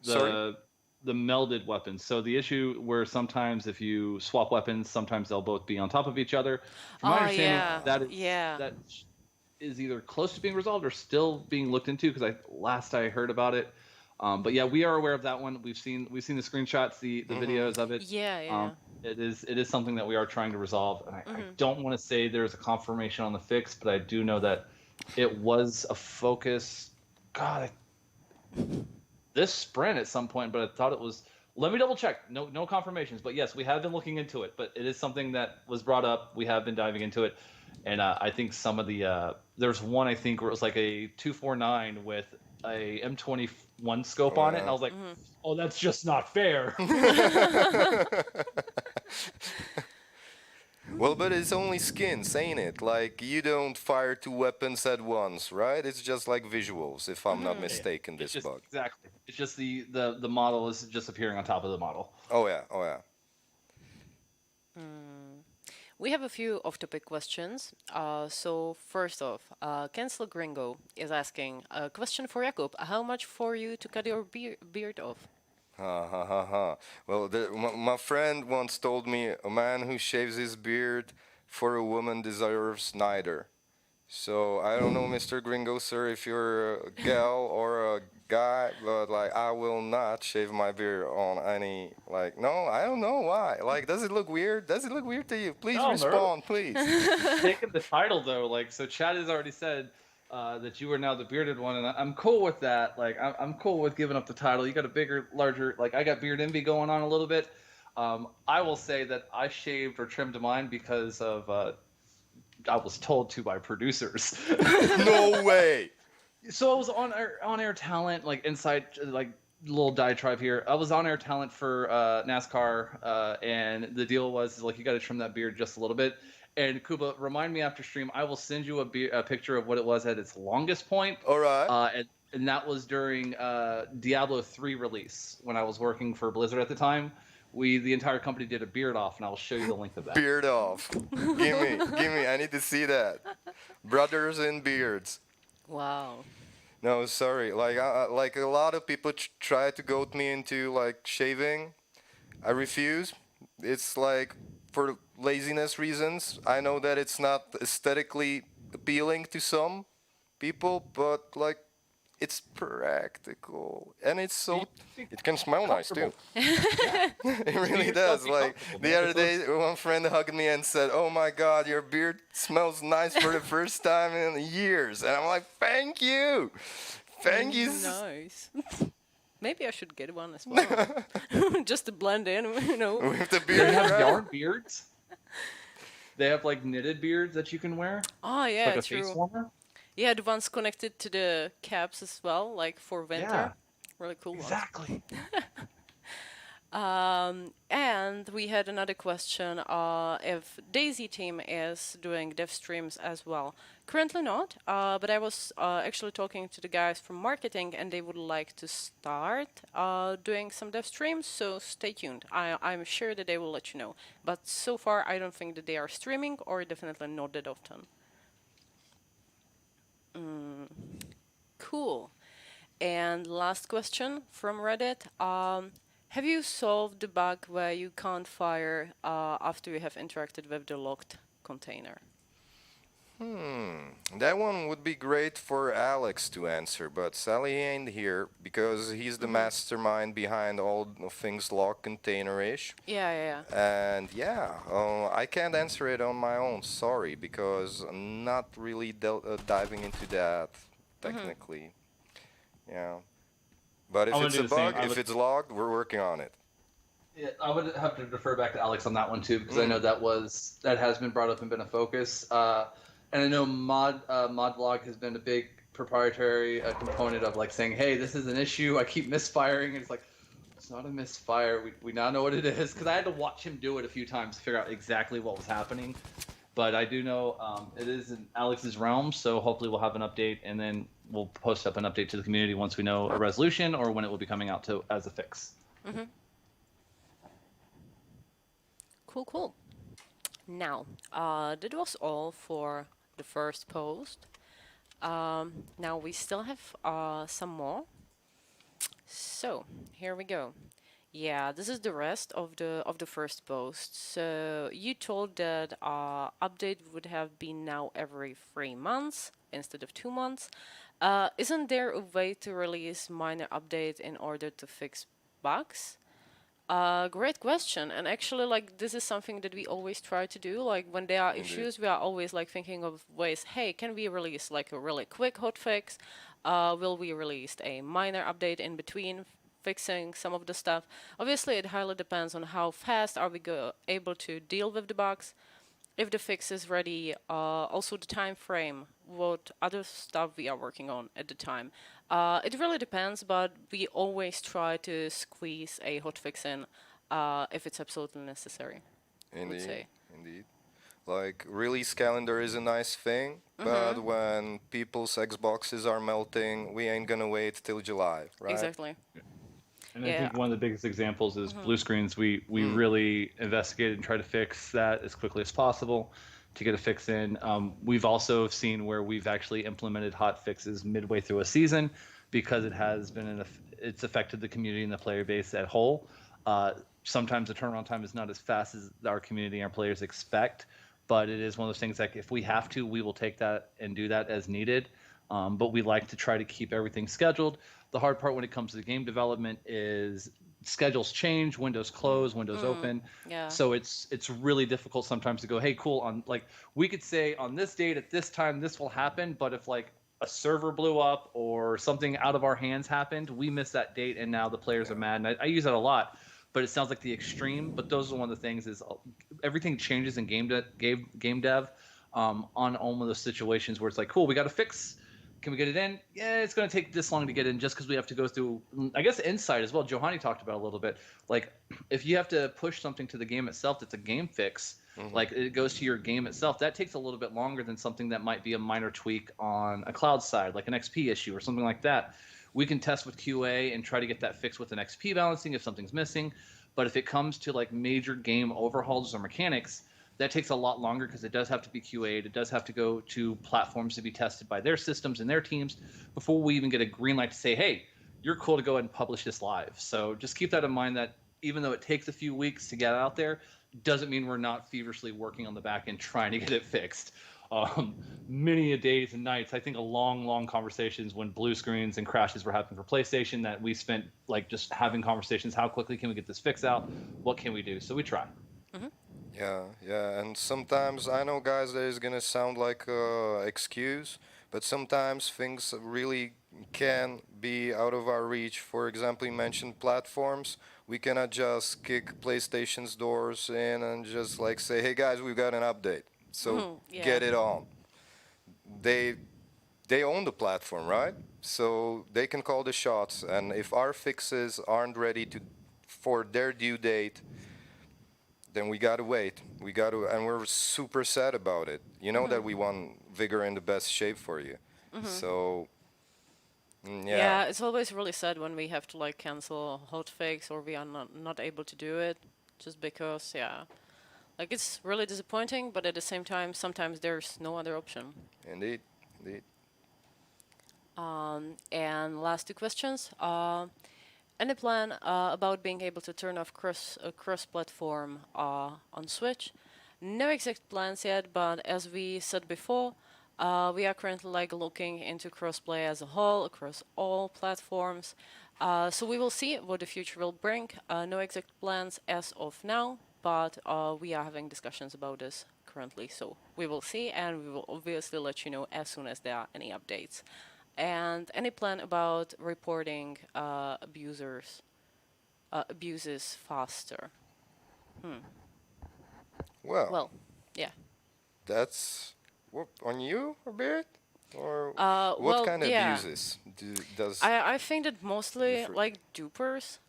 sorry. the melded weapons. So the issue where sometimes if you swap weapons, sometimes they'll both be on top of each other. From my Oh understanding, yeah, yeah. that is either close to being resolved or still being looked into because I heard about it. But yeah, we are aware of that one. We've seen the screenshots, the videos of it. Yeah, Um, yeah. it is something that we are trying to resolve. And I don't want to say there's a confirmation on the fix, but I do know that it was a focus. God, this sprint at some point, but I thought it was. Let me double check. No confirmations, but yes, we have been looking into it. But it is something that was brought up. We have been diving into it, and I think some of the there's one I think where it was like a 249 with a M21 scope on it, and I was like, oh, that's just not fair. Well, but it's only skins, ain't it? Like you don't fire two weapons at once, right? It's just like visuals, if I'm not mistaken. It's This just bug. exactly. It's just the model is just appearing on top of the model. Oh yeah, oh yeah. We have a few off-topic questions. So first off, Cancel Gringo is asking a question for Jakub. How much for you to cut your beard off? Ha ha ha ha. Well, my friend once told me a man who shaves his beard for a woman deserves neither. So I don't know, Mr. Gringo, sir, if you're a gal or a guy, but like I will not shave my beard on any like. No, I don't know why. Like, does it look weird? Does it look weird to you? Please No, respond, please. Taking the title though, like so, Chad has already said that you are now the bearded one, and I'm cool with that. Like I'm cool with giving up the title. You got a bigger, larger. Like I got beard envy going on a little bit. I will say that I shaved or trimmed mine because of I was told to by producers. No way. So I was on air talent, like inside, like little diatribe here. I was on air talent for NASCAR, and the deal was like you got to trim that beard just a little bit. And Kuba, remind me after stream. I will send you a picture of what it was at its longest point. All right. And that was during Diablo 3 release when I was working for Blizzard at the time. The entire company did a beard off, and I will show you the length of that. Beard off. Give me. I need to see that. Brothers in beards. Wow. No, sorry. Like a lot of people try to goad me into like shaving. I refuse. It's like for laziness reasons. I know that it's not aesthetically appealing to some people, but like it's practical and it's so it can smell nice too. It really does. Like the other day, one friend hugged me and said, "Oh my God, your beard smells nice for the first time in years." And I'm like, "Thank you, thank you." Nice. Maybe I should get one as well, just to blend in, you know. With the They beard, have right? yarn beards. They have like knitted beards that you can wear. Oh It's yeah, like a true. face warmer. Yeah, the ones connected to the caps as well, like for winter. Yeah. Really cool ones. Exactly. And we had another question if Daisy team is doing dev streams as well. Currently not, but I was actually talking to the guys from marketing and they would like to start doing some dev streams, so stay tuned. I'm sure that they will let you know. But so far, I don't think that they are streaming or definitely not that often. Cool. And last question from Reddit. Have you solved the bug where you can't fire after you have interacted with the locked container? That one would be great for Alex to answer, but Sally ain't here because he's the mastermind behind all the things log container-ish. Yeah, yeah, And yeah, I can't answer it on my own, sorry, because I'm not really diving into that technically. Yeah. But I if want it's to do a the same. bug, if it's logged, we're working on it. Yeah, I would have to defer back to Alex on that one too, because I know that has been brought up and been a focus. And I know Modlog has been a big proprietary component of like saying, hey, this is an issue. I keep misfiring, and it's like it's not a misfire. We now know what it is, because I had to watch him do it a few times to figure out exactly what was happening. But I do know it is in Alex's realm, so hopefully we'll have an update, and then we'll post up an update to the community once we know a resolution or when it will be coming out to as a fix. Cool, cool. Now, that was all for the first post. Now we still have some more. So here we go. Yeah, this is the rest of the first post. So you told that update would have been now every 3 months instead of 2 months. Isn't there a way to release minor update in order to fix bugs? Great question. And actually, like, this is something that we always try to do. Like, when there are Indeed. issues, we are always like thinking of ways. Hey, can we release like a really quick hotfix? Will we release a minor update in between fixing some of the stuff? Obviously, it highly depends on how fast are we able to deal with the bugs. If the fix is ready, also the time frame, what other stuff we are working on at the time. It really depends, but we always try to squeeze a hotfix in if it's absolutely necessary, I would Indeed, say. indeed. Like, release calendar is a nice thing, but when people's Xboxes are melting, we ain't gonna wait till July, right? Exactly. And I Yeah. think one of the biggest examples is blue screens. We really investigated and tried to fix that as quickly as possible to get a fix in. We've also seen where we've actually implemented hot fixes midway through a season because it has been it's affected the community and the player base at whole. Sometimes the turnaround time is not as fast as our community and our players expect, but it is one of those things like if we have to, we will take that and do that as needed. But we like to try to keep everything scheduled. The hard part when it comes to the game development is schedules change, windows close, windows open. Yeah. So it's really difficult sometimes to go, hey, cool, on like we could say on this date at this time this will happen, but if like a server blew up or something out of our hands happened, we missed that date and now the players are mad. And I use that a lot, but it sounds like the extreme. But those are one of the things is everything changes in game dev on all of those situations where it's like, cool, we got to fix. Can we get it in? Yeah, it's going to take this long to get in just because we have to go through, I guess, Insight as well. Johanny talked about a little bit. Like, if you have to push something to the game itself that's a game fix, like it goes to your game itself, that takes a little bit longer than something that might be a minor tweak on a cloud side, like an XP issue or something like that. We can test with QA and try to get that fixed with an XP balancing if something's missing. But if it comes to like major game overhauls or mechanics, that takes a lot longer because it does have to be QA'd. It does have to go to platforms to be tested by their systems and their teams before we even get a green light to say, hey, you're cool to go ahead and publish this live. So just keep that in mind that even though it takes a few weeks to get out there, doesn't mean we're not feverishly working on the back end trying to get it fixed. Many a days and nights, I think a long conversations when blue screens and crashes were happening for PlayStation that we spent like just having conversations. How quickly can we get this fix out? What can we do? So we try. Yeah, and sometimes I know, guys, that is gonna sound like a excuse, but sometimes things really can be out of our reach. For example, you mentioned platforms. We cannot just kick PlayStation's doors in and just like say, "Hey, guys, we've got an update, so Yeah. get it on." They they own the platform, right? So they can call the shots, and if our fixes aren't ready to for their due date, then we gotta wait. We gotta, and we're super sad about it. You know that we want Vigor in the best shape for you. So, Yeah, yeah, it's always really sad when we have to like cancel hotfix or we are not able to do it just because, yeah. Like it's really disappointing, but at the same time, sometimes there's no other option. indeed, indeed. And last two questions. Any plan about being able to turn off cross-platform on Switch? No exact plans yet, but as we said before, We are currently like looking into crossplay as a whole across all platforms. So we will see what the future will bring. No exact plans as of now, but we are having discussions about this currently. So we will see, and we will obviously let you know as soon as there are any updates. And any plan about reporting abuses faster? Well, Well, yeah. that's on you, Robert? Or what Well, kind of yeah. abuses does I think that mostly refer? like dupers,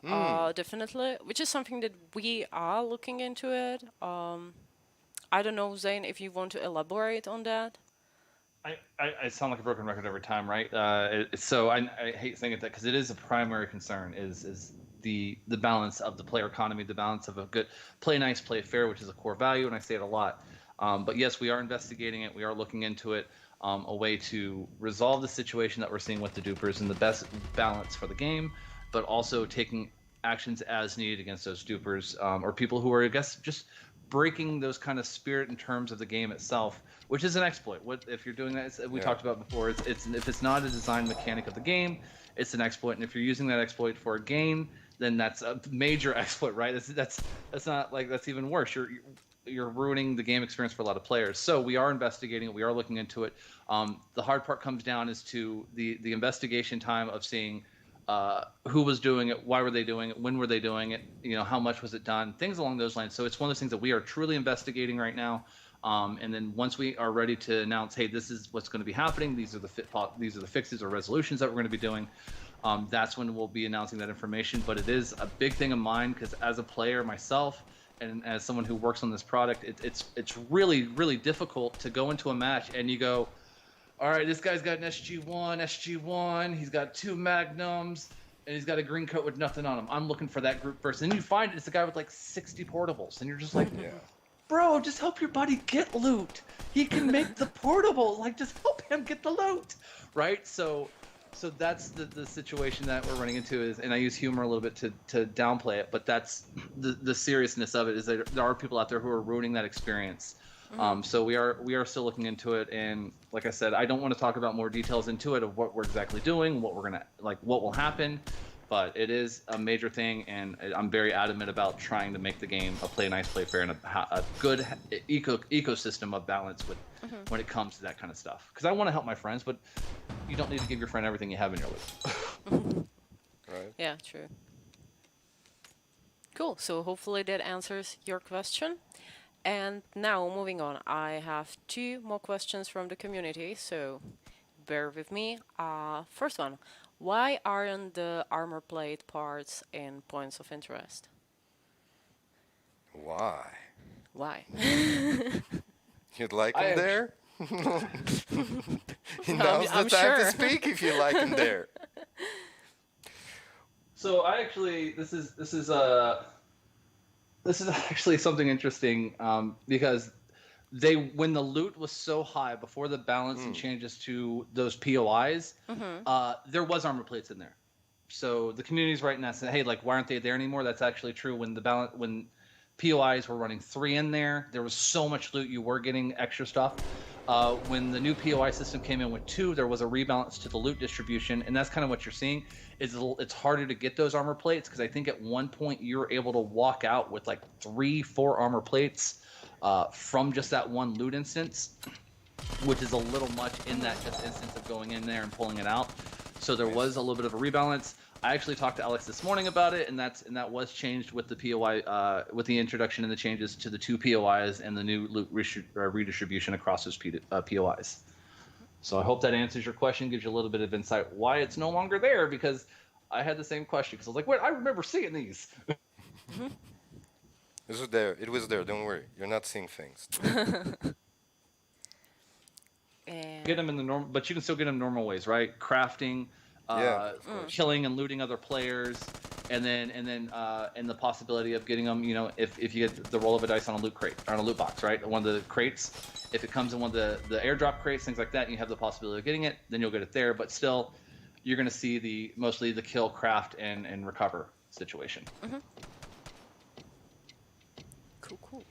definitely, which is something that we are looking into it. I don't know, Zane, if you want to elaborate on that. I sound like a broken record every time, right? So I hate saying it that because it is a primary concern is the balance of the player economy, the balance of a good play nice, play fair, which is a core value, and I say it a lot. But yes, we are investigating it. We are looking into it. A way to resolve the situation that we're seeing with the dupers and the best balance for the game, but also taking actions as needed against those dupers or people who are, I guess, just breaking those kind of spirit in terms of the game itself, which is an exploit. What if you're doing that? We talked about before. It's if it's not a design mechanic of the game, it's an exploit, and if you're using that exploit for a gain, then that's a major exploit, right? That's not like that's even worse. You're ruining the game experience for a lot of players. So we are investigating it. We are looking into it. The hard part comes down is to the investigation time of seeing who was doing it, why were they doing it, when were they doing it, how much was it done, things along those lines. So it's one of those things that we are truly investigating right now. And then once we are ready to announce, hey, this is what's going to be happening, these are the fixes or resolutions that we're going to be doing. That's when we'll be announcing that information. But it is a big thing of mine because as a player myself, and as someone who works on this product, it's really, really difficult to go into a match and you go, all right, this guy's got an SG1, he's got 2 magnums, and he's got a green coat with nothing on him. I'm looking for that group first. And then you find it's a guy with like 60 portables, and you're just like, bro, just help your buddy get loot. He can make the portable. Like, just help him get the loot, right? So that's the situation that we're running into is, and I use humor a little bit to downplay it, but that's the seriousness of it is that there are people out there who are ruining that experience. So we are still looking into it, and like I said, I don't want to talk about more details into it of what we're exactly doing, what will happen, but it is a major thing, and I'm very adamant about trying to make the game a play nice, play fair, and a good ecosystem of balance with when it comes to that kind of stuff. Because I want to help my friends, but you don't need to give your friend everything you have in your loot. Right. Yeah, true. Cool. So hopefully that answers your question. And now moving on, I have 2 more questions from the community, so bear with me. First one, why aren't the armor plate parts in points of interest? Why? Why? You'd like him there? Now's I'm the time sure. to speak if you like him there. So I actually, this is actually something interesting because when the loot was so high before the balance and changes to those POIs, there was armor plates in there. So the community's writing that saying, hey, like, why aren't they there anymore? That's actually true. When POIs were running 3 in there was so much loot, you were getting extra stuff. When the new POI system came in with 2, there was a rebalance to the loot distribution, and that's kind of what you're seeing. It's harder to get those armor plates because I think at one point you were able to walk out with like 3-4 armor plates from just that one loot instance, which is a little much in that just instance of going in there and pulling it out. So there was a little bit of a rebalance. I actually talked to Alex this morning about it, and that was changed with the POI, with the introduction and the changes to the 2 POIs and the new loot redistribution across those POIs. So I hope that answers your question, gives you a little bit of insight why it's no longer there, because I had the same question, because I was like, wait, I remember seeing these. It was there. It was there. Don't worry. You're not seeing things. Get them in the normal, but you can still get them normal ways, right? Crafting, killing and looting other players, and then the possibility of getting them. If you get the roll of a dice on a loot crate or on a loot box, right? One of the crates. If it comes in one of the airdrop crates, things like that, and you have the possibility of getting it, then you'll get it there. But still, you're going to see mostly the kill, craft, and recover situation. Cool.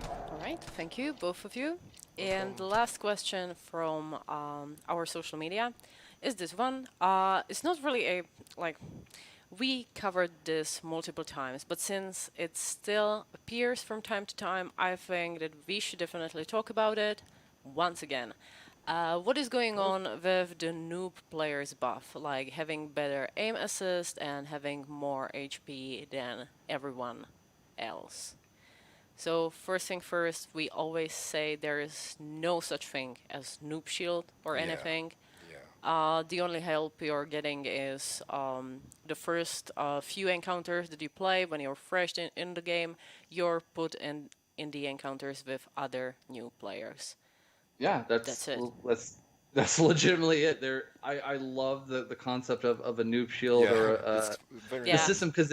All right, thank you, both of you. And the last question from our social media is this one. It's not really a like we covered this multiple times, but since it still appears from time to time, I think that we should definitely talk about it once again. What is going on with the noob players buff, like having better aim assist and having more HP than everyone else? So first thing first, we always say there is no such thing as noob shield or Yeah. anything. Yeah. The only help you're getting is the first few encounters that you play when you're fresh in the game. You're put in the encounters with other new players. Yeah, That's it. that's legitimately it. I love the concept of a noob shield Yeah. or It's very the Yeah. system because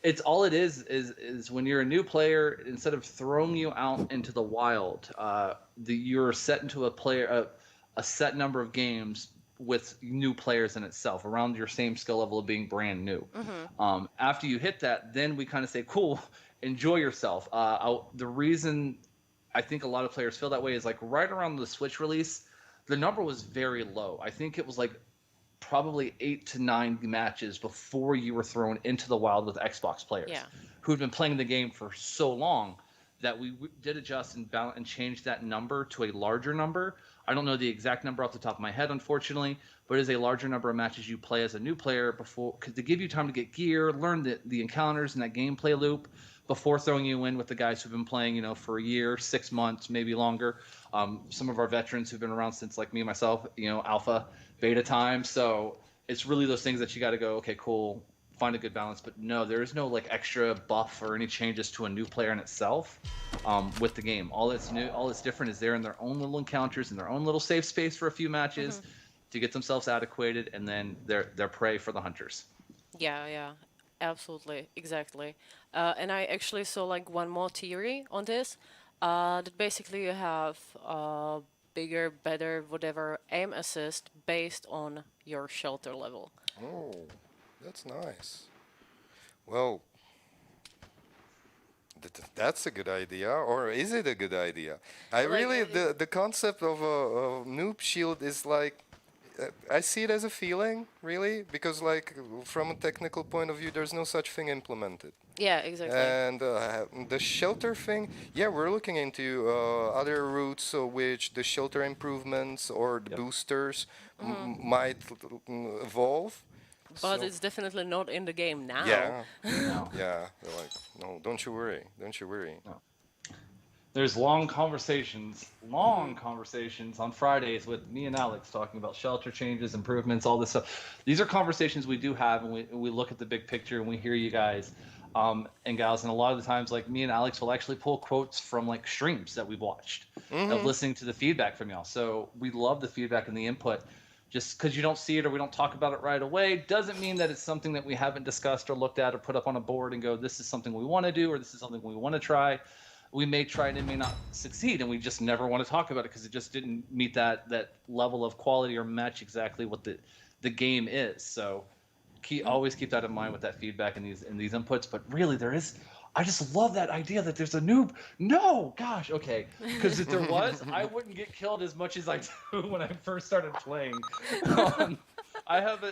it's all it is when you're a new player, instead of throwing you out into the wild, you're set into a set number of games with new players in itself around your same skill level of being brand new. After you hit that, then we kind of say, cool, enjoy yourself. The reason I think a lot of players feel that way is like right around the Switch release, the number was very low. I think it was like probably 8 to 9 matches before you were thrown into the wild with Xbox players Yeah. who'd been playing the game for so long that we did adjust and change that number to a larger number. I don't know the exact number off the top of my head, unfortunately, but it is a larger number of matches you play as a new player before, because to give you time to get gear, learn the encounters and that gameplay loop before throwing you in with the guys who've been playing, for a year, 6 months, maybe longer. Some of our veterans who've been around since, like me and myself, alpha, beta time. So it's really those things that you got to go, okay, cool, find a good balance. But no, there is no like extra buff or any changes to a new player in itself with the game. All that's new, all that's different is they're in their own little encounters, in their own little safe space for a few matches to get themselves adequated, and then they're prey for the hunters. Yeah, absolutely, exactly. And I actually saw like one more theory on this. That basically you have bigger, better, whatever aim assist based on your shelter level. Oh, that's nice. Well, that's a good idea, or is it a good idea? I Like, really the concept of a noob shield is like I see it as a feeling, really, because like from a technical point of view, there's no such thing implemented. Yeah, exactly. And the shelter thing, yeah, we're looking into other routes which the shelter improvements or the Yep. boosters might evolve. But So, it's definitely not in the game now. yeah, No. yeah, they're like, no, don't you worry, don't you worry. No. There's long conversations on Fridays with me and Alex talking about shelter changes, improvements, all this stuff. These are conversations we do have, and we look at the big picture and we hear you guys and gals. And a lot of the times, like me and Alex will actually pull quotes from like streams that we've watched of listening to the feedback from y'all. So we love the feedback and the input. Just because you don't see it or we don't talk about it right away doesn't mean that it's something that we haven't discussed or looked at or put up on a board and go, this is something we want to do or this is something we want to try. We may try it and may not succeed, and we just never want to talk about it because it just didn't meet that level of quality or match exactly what the game is. So always keep that in mind with that feedback and these inputs. But really, I just love that idea that there's a noob. No, gosh, okay, because if there was, I wouldn't get killed as much as I do when I first started playing. I have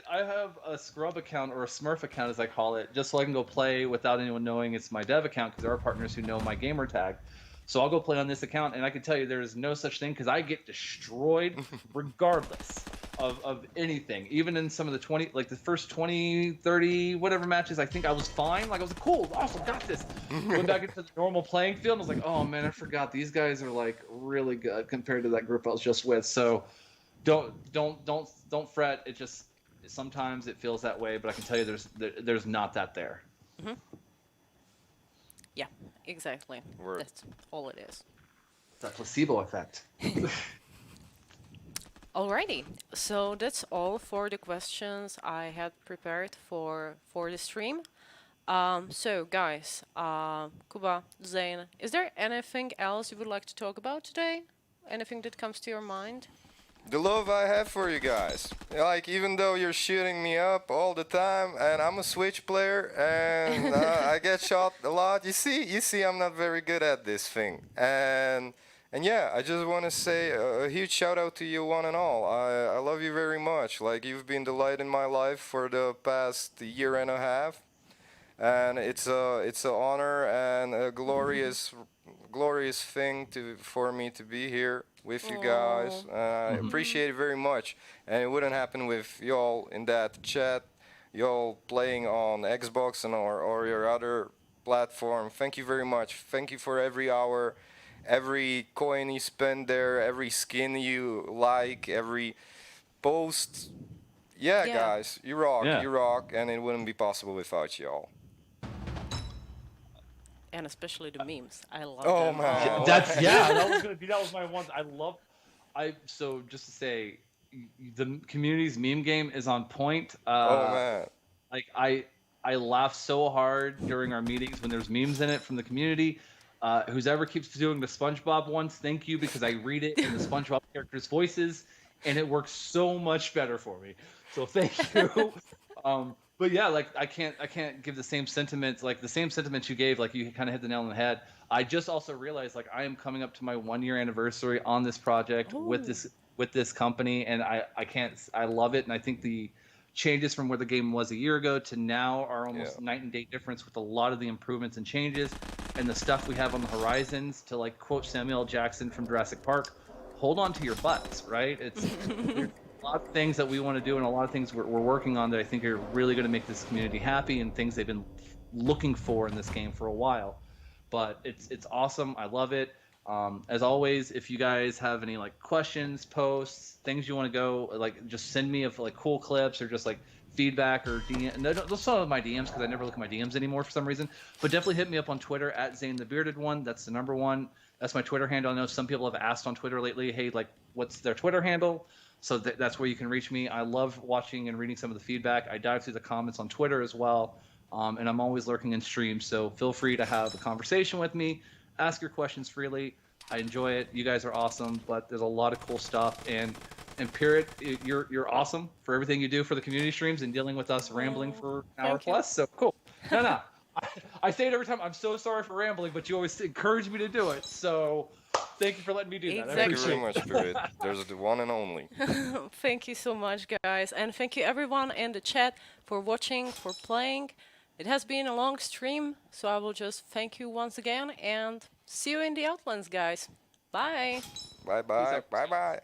a scrub account or a Smurf account as I call it, just so I can go play without anyone knowing it's my dev account because there are partners who know my gamer tag. So I'll go play on this account, and I can tell you there is no such thing because I get destroyed regardless of anything. Even in some of the first 20, 30, whatever matches, I think I was fine. Like I was like, cool, awesome, got this. Went back into the normal playing field, and I was like, oh man, I forgot these guys are like really good compared to that group I was just with. So don't fret. It just sometimes it feels that way, but I can tell you there's not that there. Yeah, exactly. Word. That's all it is. That placebo effect. Alrighty, so that's all for the questions I had prepared for the stream. So guys, Kuba, Zane, is there anything else you would like to talk about today? Anything that comes to your mind? The love I have for you guys. Like, even though you're shooting me up all the time, and I'm a Switch player, and I get shot a lot. You see, I'm not very good at this thing. And And yeah, I just want to say a huge shout out to you one and all. I love you very much. Like you've been the light in my life for the past year and a half, and it's a honor and a glorious thing to for me to be here with you guys. Oh. I appreciate it very much, and it wouldn't happen with y'all in that chat, y'all playing on Xbox and or your other platform. Thank you very much. Thank you for every hour, every coin you spend there, every skin you like, every post. Yeah, Yeah. guys, Yeah. you rock, and it wouldn't be possible without y'all. And especially the memes. I love Oh them. man, Oh. That's yeah. That was gonna be that was my one. So just to say, the community's meme game is on point. oh man. Like I laugh so hard during our meetings when there's memes in it from the community. Who's ever keeps doing the SpongeBob ones, thank you, because I read it in the SpongeBob characters' voices, and it works so much better for me. So thank you. But yeah, like I can't give the same sentiments, like the same sentiments you gave, like you kind of hit the nail on the head. I just also realized like I am coming up to my 1 year anniversary on this project Oh. with this company, and I can't I love it, and I think the changes from where the game was a year ago to now are almost Yeah. night and day difference with a lot of the improvements and changes and the stuff we have on the horizons. To like quote Samuel L. Jackson from Jurassic Park, hold on to your butts, right? There's a lot of things that we want to do and a lot of things we're working on that I think are really going to make this community happy and things they've been looking for in this game for a while. But it's awesome. I love it. As always, if you guys have any like questions, posts, things you want to go, like just send me of like cool clips or just like feedback or DM. No, don't start with my DMs because I never look at my DMs anymore for some reason. But definitely hit me up on Twitter at Zane the Bearded One. That's the number one. That's my Twitter handle. I know some people have asked on Twitter lately, hey, like what's their Twitter handle? So that's where you can reach me. I love watching and reading some of the feedback. I dive through the comments on Twitter as well. And I'm always lurking in streams. So feel free to have a conversation with me, ask your questions freely. I enjoy it. You guys are awesome, but there's a lot of cool stuff. And Pyrit, you're awesome for everything you do for the community streams and dealing with us rambling for an hour Thank you. plus. So cool. No. I say it every time. I'm so sorry for rambling, but you always encourage me to do it. So thank you for letting me do that. I Thank you Exactly. very appreciate much, Spirit. There's the one and only. Thank you so much, guys. And thank you, everyone in the chat, for watching, for playing. It has been a long stream, so I will just thank you once again and see you in the Outlands, guys. Bye. Bye Peace bye. out. Bye bye.